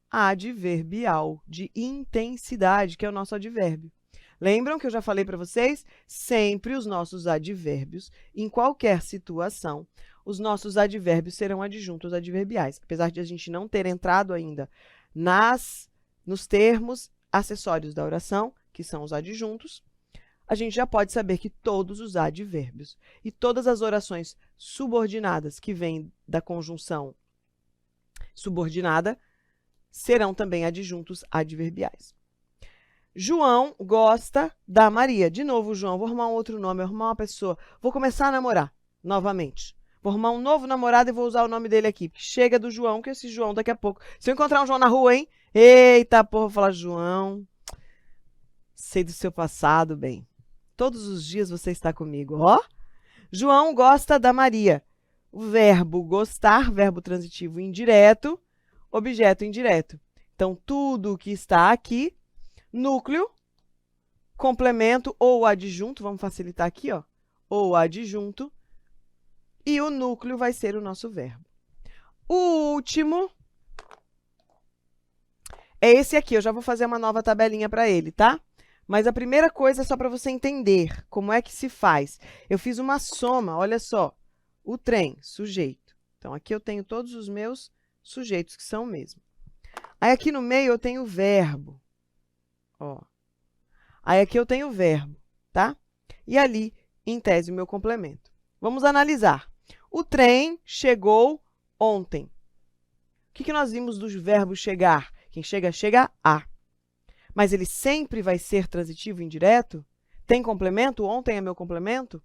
adverbial, de intensidade, que é o nosso advérbio. Lembram que eu já falei para vocês? Sempre os nossos advérbios, em qualquer situação, os nossos advérbios serão adjuntos adverbiais. Apesar de a gente não ter entrado ainda nos termos acessórios da oração, que são os adjuntos, a gente já pode saber que todos os advérbios e todas as orações subordinadas que vêm da conjunção subordinada serão também adjuntos adverbiais. João gosta da Maria. De novo, João, vou arrumar um outro nome, vou arrumar uma pessoa. Vou começar a namorar novamente. Vou arrumar um novo namorado e vou usar o nome dele aqui. Chega do João, que esse João daqui a pouco... Se eu encontrar um João na rua, hein? Eita, porra, vou falar, João, sei do seu passado, bem. Todos os dias você está comigo, ó. João gosta da Maria. O verbo gostar, verbo transitivo indireto, objeto indireto. Então, tudo que está aqui, núcleo, complemento ou adjunto, vamos facilitar aqui, ó, ou adjunto, e o núcleo vai ser o nosso verbo. O último é esse aqui, eu já vou fazer uma nova tabelinha para ele, tá? Mas a primeira coisa é só para você entender como é que se faz. Eu fiz uma soma, olha só, o trem, sujeito. Então, aqui eu tenho todos os meus sujeitos, que são o mesmo. Aí, aqui no meio, eu tenho o verbo. Ó. Aí, aqui eu tenho o verbo, tá? E ali, em tese, o meu complemento. Vamos analisar. O trem chegou ontem. O que nós vimos dos verbos chegar? Quem chega, chega a. Mas ele sempre vai ser transitivo indireto? Tem complemento? Ontem é meu complemento?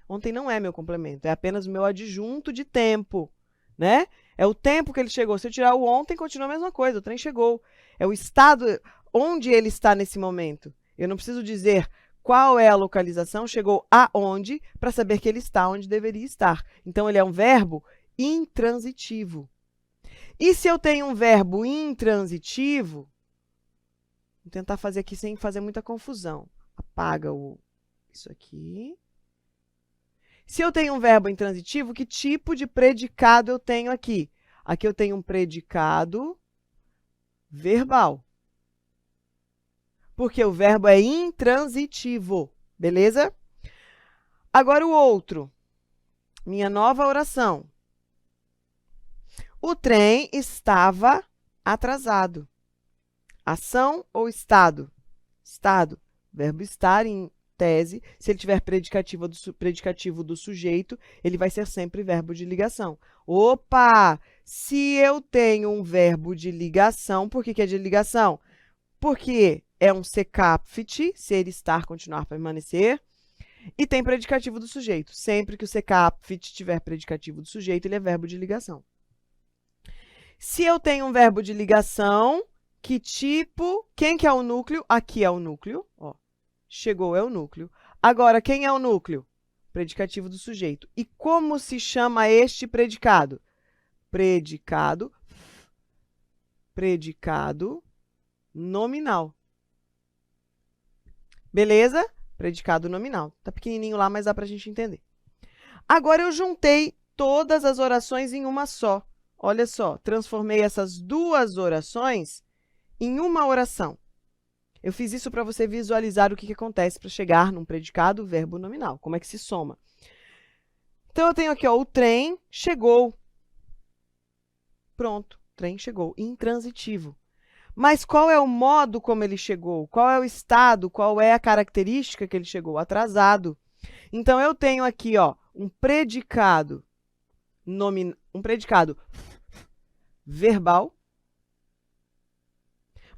Ontem não é meu complemento, é apenas o meu adjunto de tempo, né? É o tempo que ele chegou. Se eu tirar o ontem, continua a mesma coisa, o trem chegou. É o estado onde ele está nesse momento. Eu não preciso dizer qual é a localização, chegou aonde, para saber que ele está onde deveria estar. Então, ele é um verbo intransitivo. E se eu tenho um verbo intransitivo, Vou tentar fazer aqui sem fazer muita confusão. Apaga isso aqui. Se eu tenho um verbo intransitivo, que tipo de predicado eu tenho aqui? Aqui eu tenho um predicado verbal. Porque o verbo é intransitivo, beleza? Agora o outro. Minha nova oração. O trem estava atrasado. Ação ou estado? Estado. Verbo estar em tese, se ele tiver predicativo do sujeito, ele vai ser sempre verbo de ligação. Opa! Se eu tenho um verbo de ligação, por que é de ligação? Porque é um secapfit, ser, estar, continuar, permanecer, e tem predicativo do sujeito. Sempre que o secapfit tiver predicativo do sujeito, ele é verbo de ligação. Se eu tenho um verbo de ligação, que tipo? Quem que é o núcleo? Aqui é o núcleo. Ó, chegou é o núcleo. Agora, quem é o núcleo? Predicativo do sujeito. E como se chama este predicado? Predicado nominal. Beleza? Predicado nominal. Tá pequenininho lá, mas dá pra gente entender. Agora, eu juntei todas as orações em uma só. Olha só, transformei essas duas orações em uma oração. Eu fiz isso para você visualizar o que acontece para chegar num predicado verbo nominal. Como é que se soma? Então, eu tenho aqui, ó, o trem chegou. Pronto, o trem chegou. Intransitivo. Mas qual é o modo como ele chegou? Qual é o estado? Qual é a característica que ele chegou? Atrasado. Então, eu tenho aqui, ó, um predicado verbal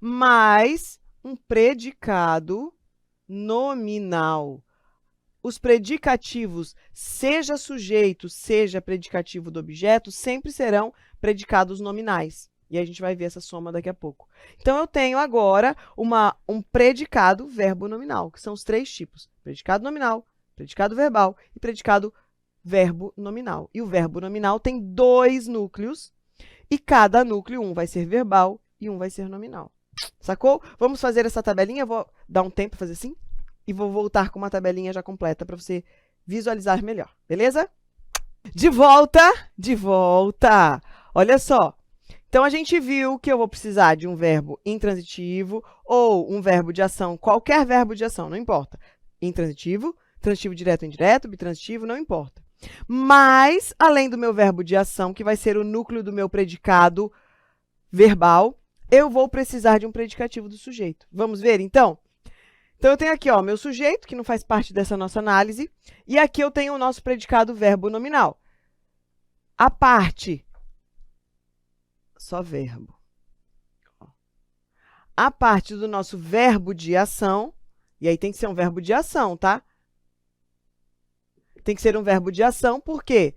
mais um predicado nominal. Os predicativos, seja sujeito, seja predicativo do objeto, sempre serão predicados nominais. E a gente vai ver essa soma daqui a pouco. Então, eu tenho agora um predicado verbo nominal, que são os três tipos. Predicado nominal, predicado verbal e predicado verbo nominal. E o verbo nominal tem dois núcleos, e cada núcleo, um vai ser verbal e um vai ser nominal. Sacou? Vamos fazer essa tabelinha, eu vou dar um tempo para fazer assim, e vou voltar com uma tabelinha já completa para você visualizar melhor, beleza? De volta! Olha só. Então, a gente viu que eu vou precisar de um verbo intransitivo ou um verbo de ação, qualquer verbo de ação, não importa. Intransitivo, transitivo direto ou indireto, bitransitivo, não importa. Mas, além do meu verbo de ação, que vai ser o núcleo do meu predicado verbal, eu vou precisar de um predicativo do sujeito. Vamos ver, então? Então, eu tenho aqui, ó, meu sujeito, que não faz parte dessa nossa análise, e aqui eu tenho o nosso predicado verbo nominal. A parte, só verbo. A parte do nosso verbo de ação, e aí tem que ser um verbo de ação, tá? Tem que ser um verbo de ação, por quê?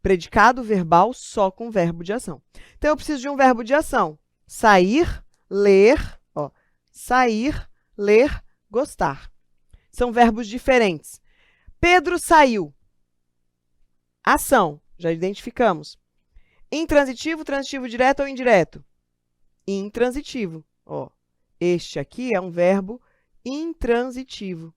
Predicado verbal só com verbo de ação. Então, eu preciso de um verbo de ação. Sair, ler, ó. Sair, ler, gostar. São verbos diferentes. Pedro saiu. Ação, já identificamos. Intransitivo, transitivo direto ou indireto? Intransitivo. Ó, este aqui é um verbo intransitivo.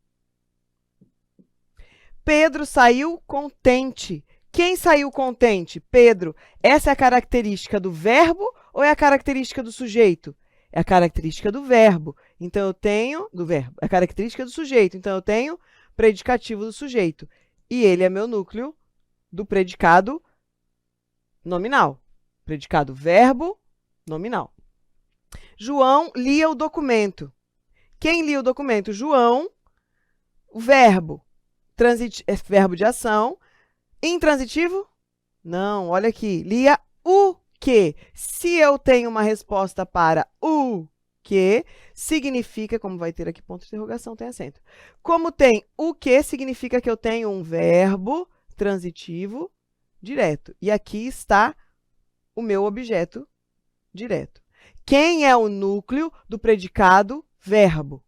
Pedro saiu contente. Quem saiu contente? Pedro. Essa é a característica do verbo ou é a característica do sujeito? É a característica do verbo. Então, eu tenho... do verbo. É a característica do sujeito. Então, eu tenho predicativo do sujeito. E ele é meu núcleo do predicado nominal. Predicado verbo nominal. João lia o documento. Quem lia o documento? João. O verbo. É verbo de ação. Intransitivo? Não, olha aqui. Lia o quê? Se eu tenho uma resposta para o quê, significa, como vai ter aqui ponto de interrogação, tem acento. Como tem o quê, significa que eu tenho um verbo transitivo direto. E aqui está o meu objeto direto. Quem é o núcleo do predicado verbo?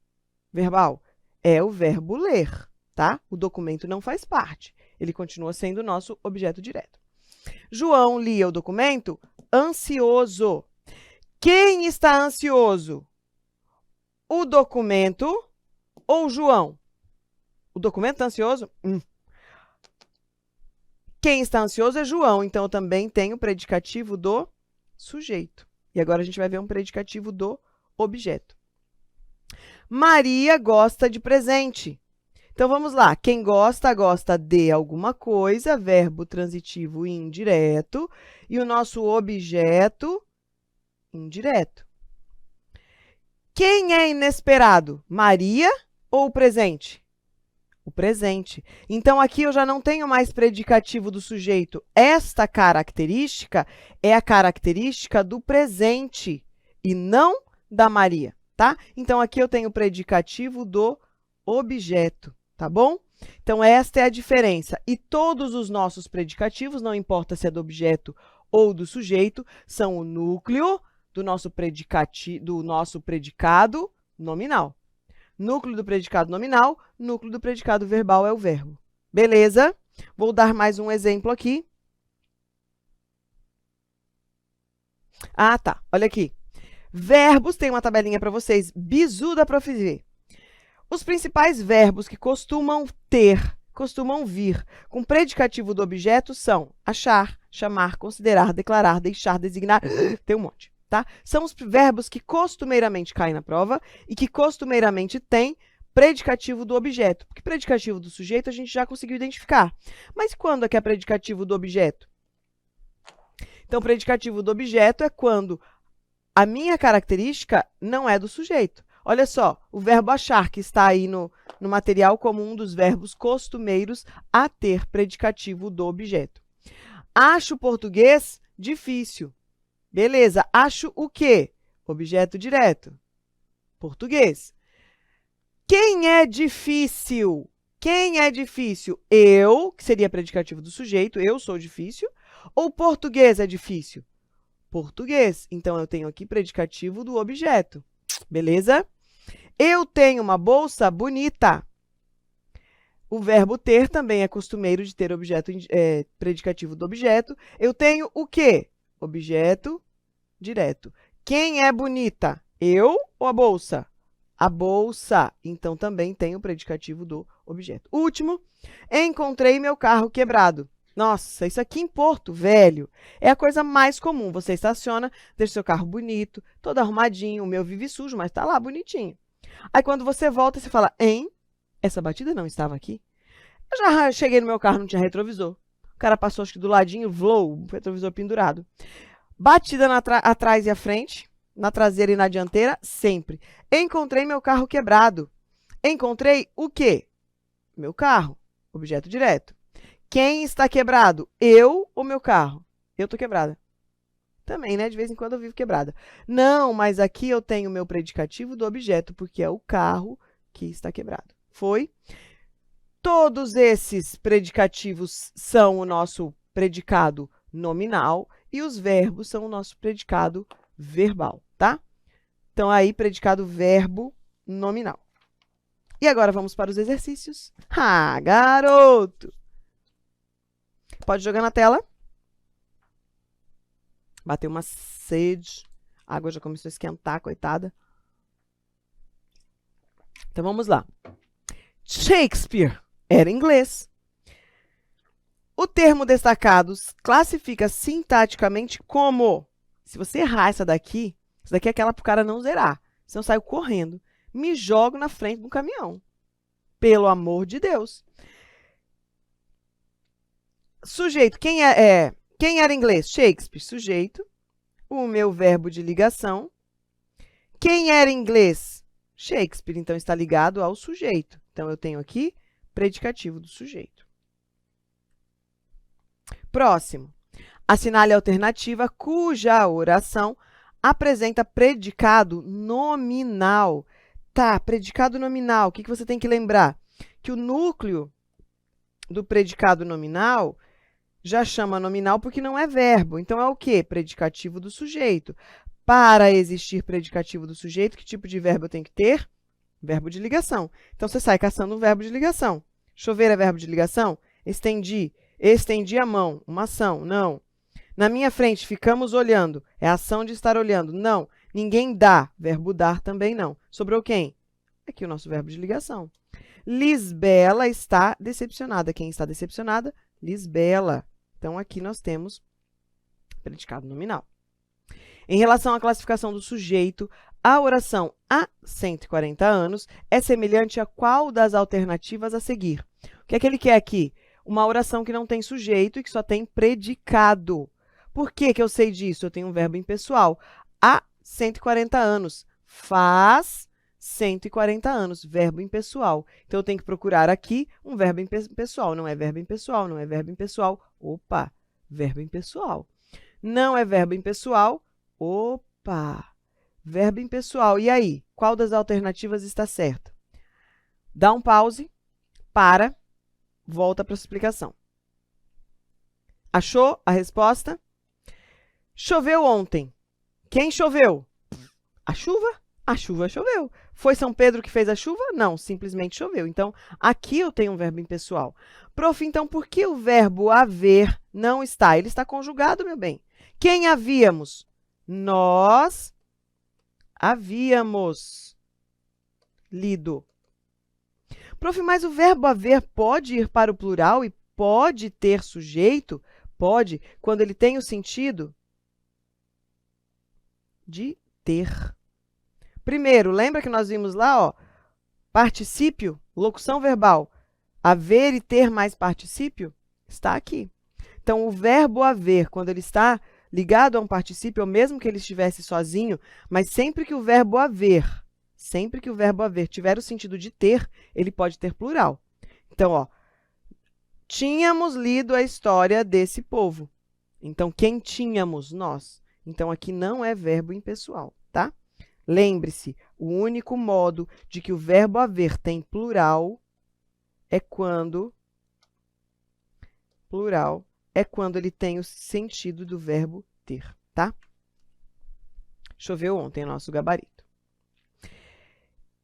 Verbal? É o verbo ler. Tá? O documento não faz parte. Ele continua sendo o nosso objeto direto. João lia o documento ansioso. Quem está ansioso? o documento ou João? O documento está ansioso? Quem está ansioso é João, então eu também tenho o predicativo do sujeito. E agora a gente vai ver um predicativo do objeto. Maria gosta de presente. Então, vamos lá. Quem gosta, gosta de alguma coisa, verbo transitivo indireto, e o nosso objeto indireto. Quem é inesperado? Maria ou o presente? O presente. Então, aqui eu já não tenho mais predicativo do sujeito. Esta característica é a característica do presente e não da Maria, tá? Então, aqui eu tenho o predicativo do objeto, tá bom? Então, esta é a diferença. E todos os nossos predicativos, não importa se é do objeto ou do sujeito, são o núcleo do nosso predicado nominal. Núcleo do predicado nominal, núcleo do predicado verbal é o verbo. Beleza? Vou dar mais um exemplo aqui. Ah, tá. Olha aqui. Verbos, tem uma tabelinha para vocês. Bizu da Prof. V. Os principais verbos que costumam vir com predicativo do objeto são achar, chamar, considerar, declarar, deixar, designar. Tem um monte. Tá? São os verbos que costumeiramente caem na prova e que costumeiramente têm predicativo do objeto. Porque predicativo do sujeito a gente já conseguiu identificar. Mas quando é que é predicativo do objeto? Então, predicativo do objeto é quando a minha característica não é do sujeito. Olha só, o verbo achar, que está aí no material como um dos verbos costumeiros a ter predicativo do objeto. Acho português difícil. Beleza, acho o quê? Objeto direto. Português. Quem é difícil? Quem é difícil? Eu, que seria predicativo do sujeito, eu sou difícil. Ou português é difícil? Português. Então, eu tenho aqui predicativo do objeto. Beleza? Eu tenho uma bolsa bonita. O verbo ter também é costumeiro de ter objeto, predicativo do objeto. Eu tenho o quê? Objeto direto. Quem é bonita? Eu ou a bolsa? A bolsa. Então, também tem o predicativo do objeto. Último, encontrei meu carro quebrado. Nossa, isso aqui em Porto Velho é a coisa mais comum. Você estaciona, deixa seu carro bonito, todo arrumadinho. O meu vive sujo, mas está lá bonitinho. Aí, quando você volta, você fala, hein? Essa batida não estava aqui? Eu já cheguei no meu carro, não tinha retrovisor. O cara passou, acho que do ladinho, o retrovisor pendurado. Batida atrás e à frente, na traseira e na dianteira, sempre. Encontrei meu carro quebrado. Encontrei o quê? Meu carro, objeto direto. Quem está quebrado? Eu ou meu carro? Eu estou quebrada. Também, né? De vez em quando eu vivo quebrada. Não, mas aqui eu tenho o meu predicativo do objeto, porque é o carro que está quebrado. Foi? Todos esses predicativos são o nosso predicado nominal e os verbos são o nosso predicado verbal, tá? Então, aí, predicado verbo nominal. E agora vamos para os exercícios. Ah, garoto! Pode jogar na tela. Bateu uma sede. A água já começou a esquentar, coitada. Então, vamos lá. Shakespeare era inglês. O termo destacados classifica sintaticamente como... Se você errar essa daqui é aquela para o cara não zerar. Senão eu saio correndo. Me jogo na frente de um caminhão. Pelo amor de Deus. Sujeito. Quem era inglês? Shakespeare. Sujeito. O meu verbo de ligação. Quem era inglês? Shakespeare. Então, está ligado ao sujeito. Então, eu tenho aqui predicativo do sujeito. Próximo. Assinale a alternativa cuja oração apresenta predicado nominal. Tá, predicado nominal. O que você tem que lembrar? Que o núcleo do predicado nominal já chama nominal porque não é verbo. Então, é o quê? Predicativo do sujeito. Para existir predicativo do sujeito, que tipo de verbo eu tenho que ter? Verbo de ligação. Então, você sai caçando um verbo de ligação. Chover é verbo de ligação? Estendi. Estendi a mão. Uma ação. Não. Na minha frente, ficamos olhando. É a ação de estar olhando. Não. Ninguém dá. Verbo dar também não. Sobrou quem? Aqui o nosso verbo de ligação. Lisbela está decepcionada. Quem está decepcionada? Lisbela. Então, aqui nós temos predicado nominal. Em relação à classificação do sujeito, a oração há 140 anos é semelhante a qual das alternativas a seguir? O que é que ele quer aqui? Uma oração que não tem sujeito e que só tem predicado. Por que que eu sei disso? Eu tenho um verbo impessoal. Há 140 anos. Faz 140 anos. Verbo impessoal. Então, eu tenho que procurar aqui um verbo impessoal. Não é verbo impessoal, não é verbo impessoal. Opa! Verbo impessoal. Não é verbo impessoal. Opa! Verbo impessoal. E aí? Qual das alternativas está certa? Dá um pause, para, volta para a explicação. Achou a resposta? Choveu ontem. Quem choveu? A chuva? A chuva choveu. Foi São Pedro que fez a chuva? Não, simplesmente choveu. Então, aqui eu tenho um verbo impessoal. Prof, então, por que o verbo haver não está? Ele está conjugado, meu bem. Quem havíamos? Nós havíamos lido. Prof, mas o verbo haver pode ir para o plural e pode ter sujeito? Pode, quando ele tem o sentido de ter. Primeiro, lembra que nós vimos lá, ó, particípio, locução verbal, haver e ter mais particípio? Está aqui. Então, o verbo haver, quando ele está ligado a um particípio, ou mesmo que ele estivesse sozinho, mas sempre que o verbo haver tiver o sentido de ter, ele pode ter plural. Então, ó, tínhamos lido a história desse povo. Então, quem tínhamos? Nós. Então, aqui não é verbo impessoal, tá? Lembre-se, o único modo de que o verbo haver tem plural é quando ele tem o sentido do verbo ter, tá? Choveu ontem, é nosso gabarito.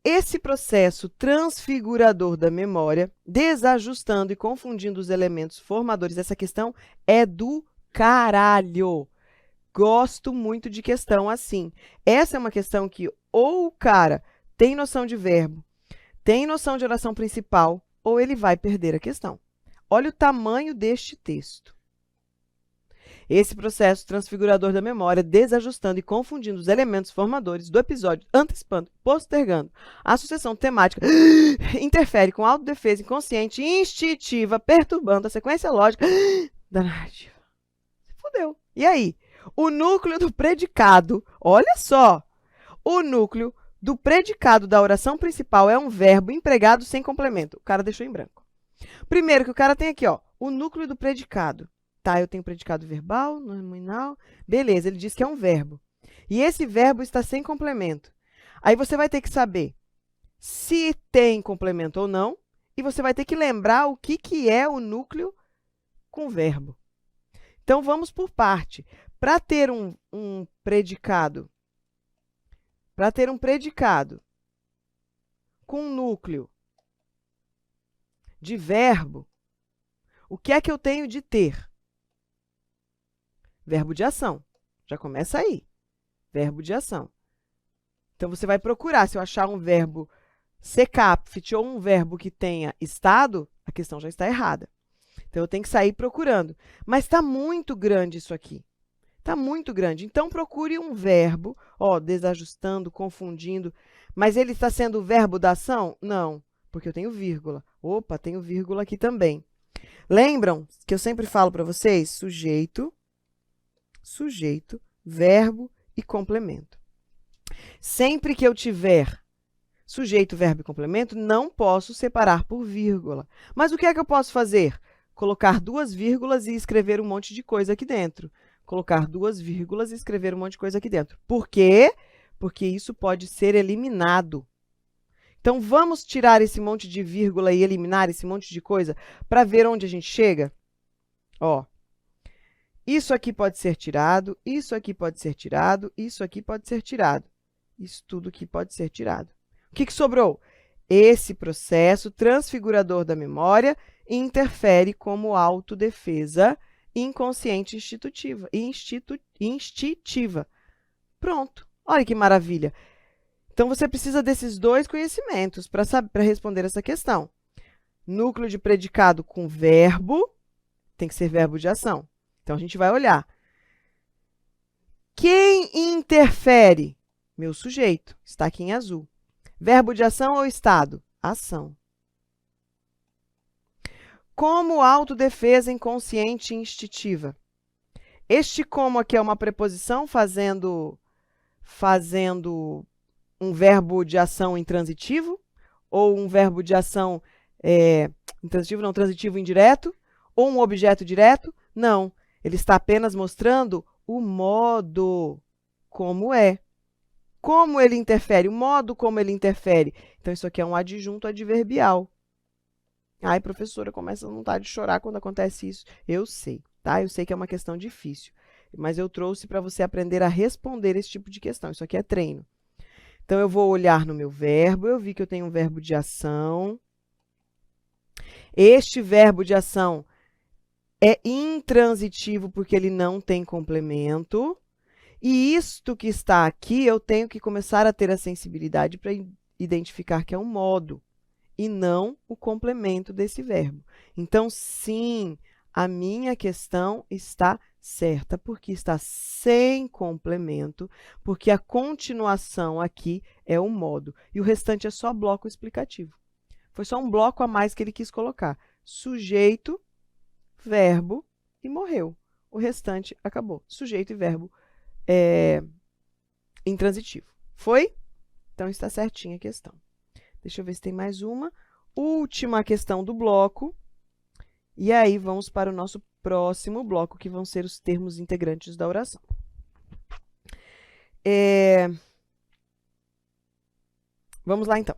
Esse processo transfigurador da memória, desajustando e confundindo os elementos formadores, essa questão é do caralho. Gosto muito de questão assim. Essa é uma questão que ou o cara tem noção de verbo, tem noção de oração principal, ou ele vai perder a questão. Olha o tamanho deste texto. Esse processo transfigurador da memória, desajustando e confundindo os elementos formadores do episódio, antecipando, postergando a sucessão temática, interfere com a autodefesa inconsciente e instintiva, perturbando a sequência lógica da narrativa. Se fudeu. E aí? O núcleo do predicado, olha só, o núcleo do predicado da oração principal é um verbo empregado sem complemento. O cara deixou em branco. Primeiro que o cara tem aqui, ó, o núcleo do predicado. Tá, eu tenho predicado verbal, nominal, beleza, ele diz que é um verbo. E esse verbo está sem complemento. Aí você vai ter que saber se tem complemento ou não, e você vai ter que lembrar o que é o núcleo com verbo. Então, vamos por parte. Para ter um predicado com um núcleo de verbo, o que é que eu tenho de ter? Verbo de ação. Já começa aí. Verbo de ação. Então, você vai procurar. Se eu achar um verbo secapfit ou um verbo que tenha estado, a questão já está errada. Então, eu tenho que sair procurando. Mas está muito grande isso aqui. Está muito grande. Então, procure um verbo, ó, desajustando, confundindo. Mas ele está sendo o verbo da ação? Não, porque eu tenho vírgula. Opa, tenho vírgula aqui também. Lembram que eu sempre falo para vocês? Sujeito, verbo e complemento. Sempre que eu tiver sujeito, verbo e complemento, não posso separar por vírgula. Mas o que é que eu posso fazer? Colocar duas vírgulas e escrever um monte de coisa aqui dentro. Colocar duas vírgulas e escrever um monte de coisa aqui dentro. Por quê? Porque isso pode ser eliminado. Então, vamos tirar esse monte de vírgula e eliminar esse monte de coisa para ver onde a gente chega? Ó, isso aqui pode ser tirado, isso aqui pode ser tirado, isso aqui pode ser tirado. Isso tudo aqui pode ser tirado. O que sobrou? Esse processo transfigurador da memória interfere como autodefesa inconsciente instintiva. Pronto. Olha que maravilha. Então, você precisa desses dois conhecimentos para responder essa questão. Núcleo de predicado com verbo, tem que ser verbo de ação. Então, a gente vai olhar. Quem interfere? Meu sujeito, está aqui em azul. Verbo de ação ou estado? Ação. Como autodefesa inconsciente e instintiva? Este como aqui é uma preposição fazendo um verbo de ação intransitivo? Ou um verbo de ação intransitivo, não, transitivo indireto? Ou um objeto direto? Não, ele está apenas mostrando o modo como é. Como ele interfere, o modo como ele interfere. Então, isso aqui é um adjunto adverbial. Ai, professora, começa a vontade de chorar quando acontece isso. Eu sei, tá? Eu sei que é uma questão difícil, mas eu trouxe para você aprender a responder esse tipo de questão. Isso aqui é treino. Então, eu vou olhar no meu verbo, eu vi que eu tenho um verbo de ação. Este verbo de ação é intransitivo porque ele não tem complemento. E isto que está aqui, eu tenho que começar a ter a sensibilidade para identificar que é um modo e não o complemento desse verbo. Então, sim, a minha questão está certa, porque está sem complemento, porque a continuação aqui é o modo, e o restante é só bloco explicativo. Foi só um bloco a mais que ele quis colocar. Sujeito, verbo e morreu. O restante acabou. Sujeito e verbo intransitivo. Foi? Então, está certinha a questão. Deixa eu ver se tem mais uma. Última questão do bloco. E aí, vamos para o nosso próximo bloco, que vão ser os termos integrantes da oração. Vamos lá, então.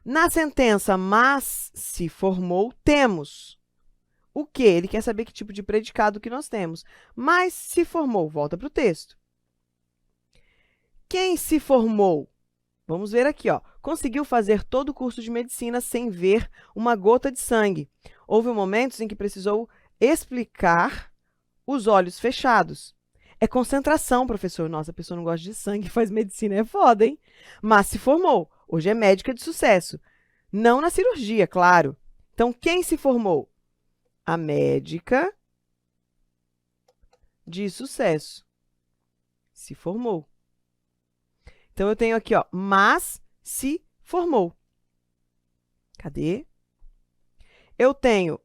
Na sentença, mas se formou, temos o quê? Ele quer saber que tipo de predicado que nós temos. Mas se formou, volta para o texto. Quem se formou? Vamos ver aqui, ó. Conseguiu fazer todo o curso de medicina sem ver uma gota de sangue. Houve momentos em que precisou explicar os olhos fechados. É concentração, professor. Nossa, a pessoa não gosta de sangue, faz medicina, é foda, hein? Mas se formou. Hoje é médica de sucesso. Não na cirurgia, claro. Então, quem se formou? A médica de sucesso. Se formou. Então, eu tenho aqui, ó, mas se formou. Cadê? Eu tenho,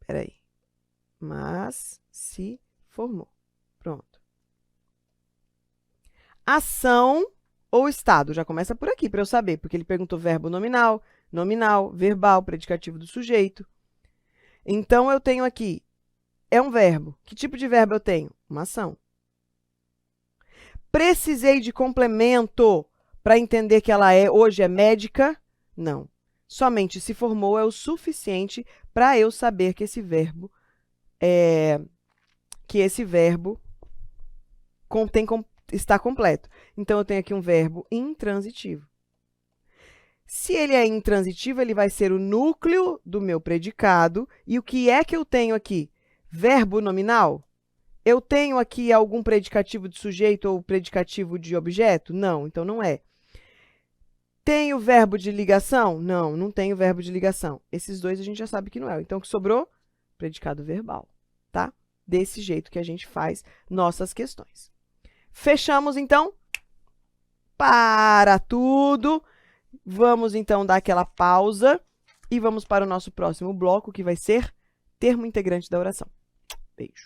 peraí, mas se formou. Pronto. Ação ou estado? Já começa por aqui, para eu saber, porque ele perguntou verbo nominal, nominal, verbal, predicativo do sujeito. Então, eu tenho aqui, é um verbo. Que tipo de verbo eu tenho? Uma ação. Precisei de complemento para entender que ela hoje é médica? Não. Somente se formou é o suficiente para eu saber que esse verbo está completo. Então, eu tenho aqui um verbo intransitivo. Se ele é intransitivo, ele vai ser o núcleo do meu predicado. E o que é que eu tenho aqui? Verbo nominal? Eu tenho aqui algum predicativo de sujeito ou predicativo de objeto? Não, então não é. Tenho verbo de ligação? Não, não tenho verbo de ligação. Esses dois a gente já sabe que não é. Então, o que sobrou? Predicado verbal, tá? Desse jeito que a gente faz nossas questões. Fechamos, então? Para tudo. Vamos, então, dar aquela pausa e vamos para o nosso próximo bloco, que vai ser termo integrante da oração. Beijo.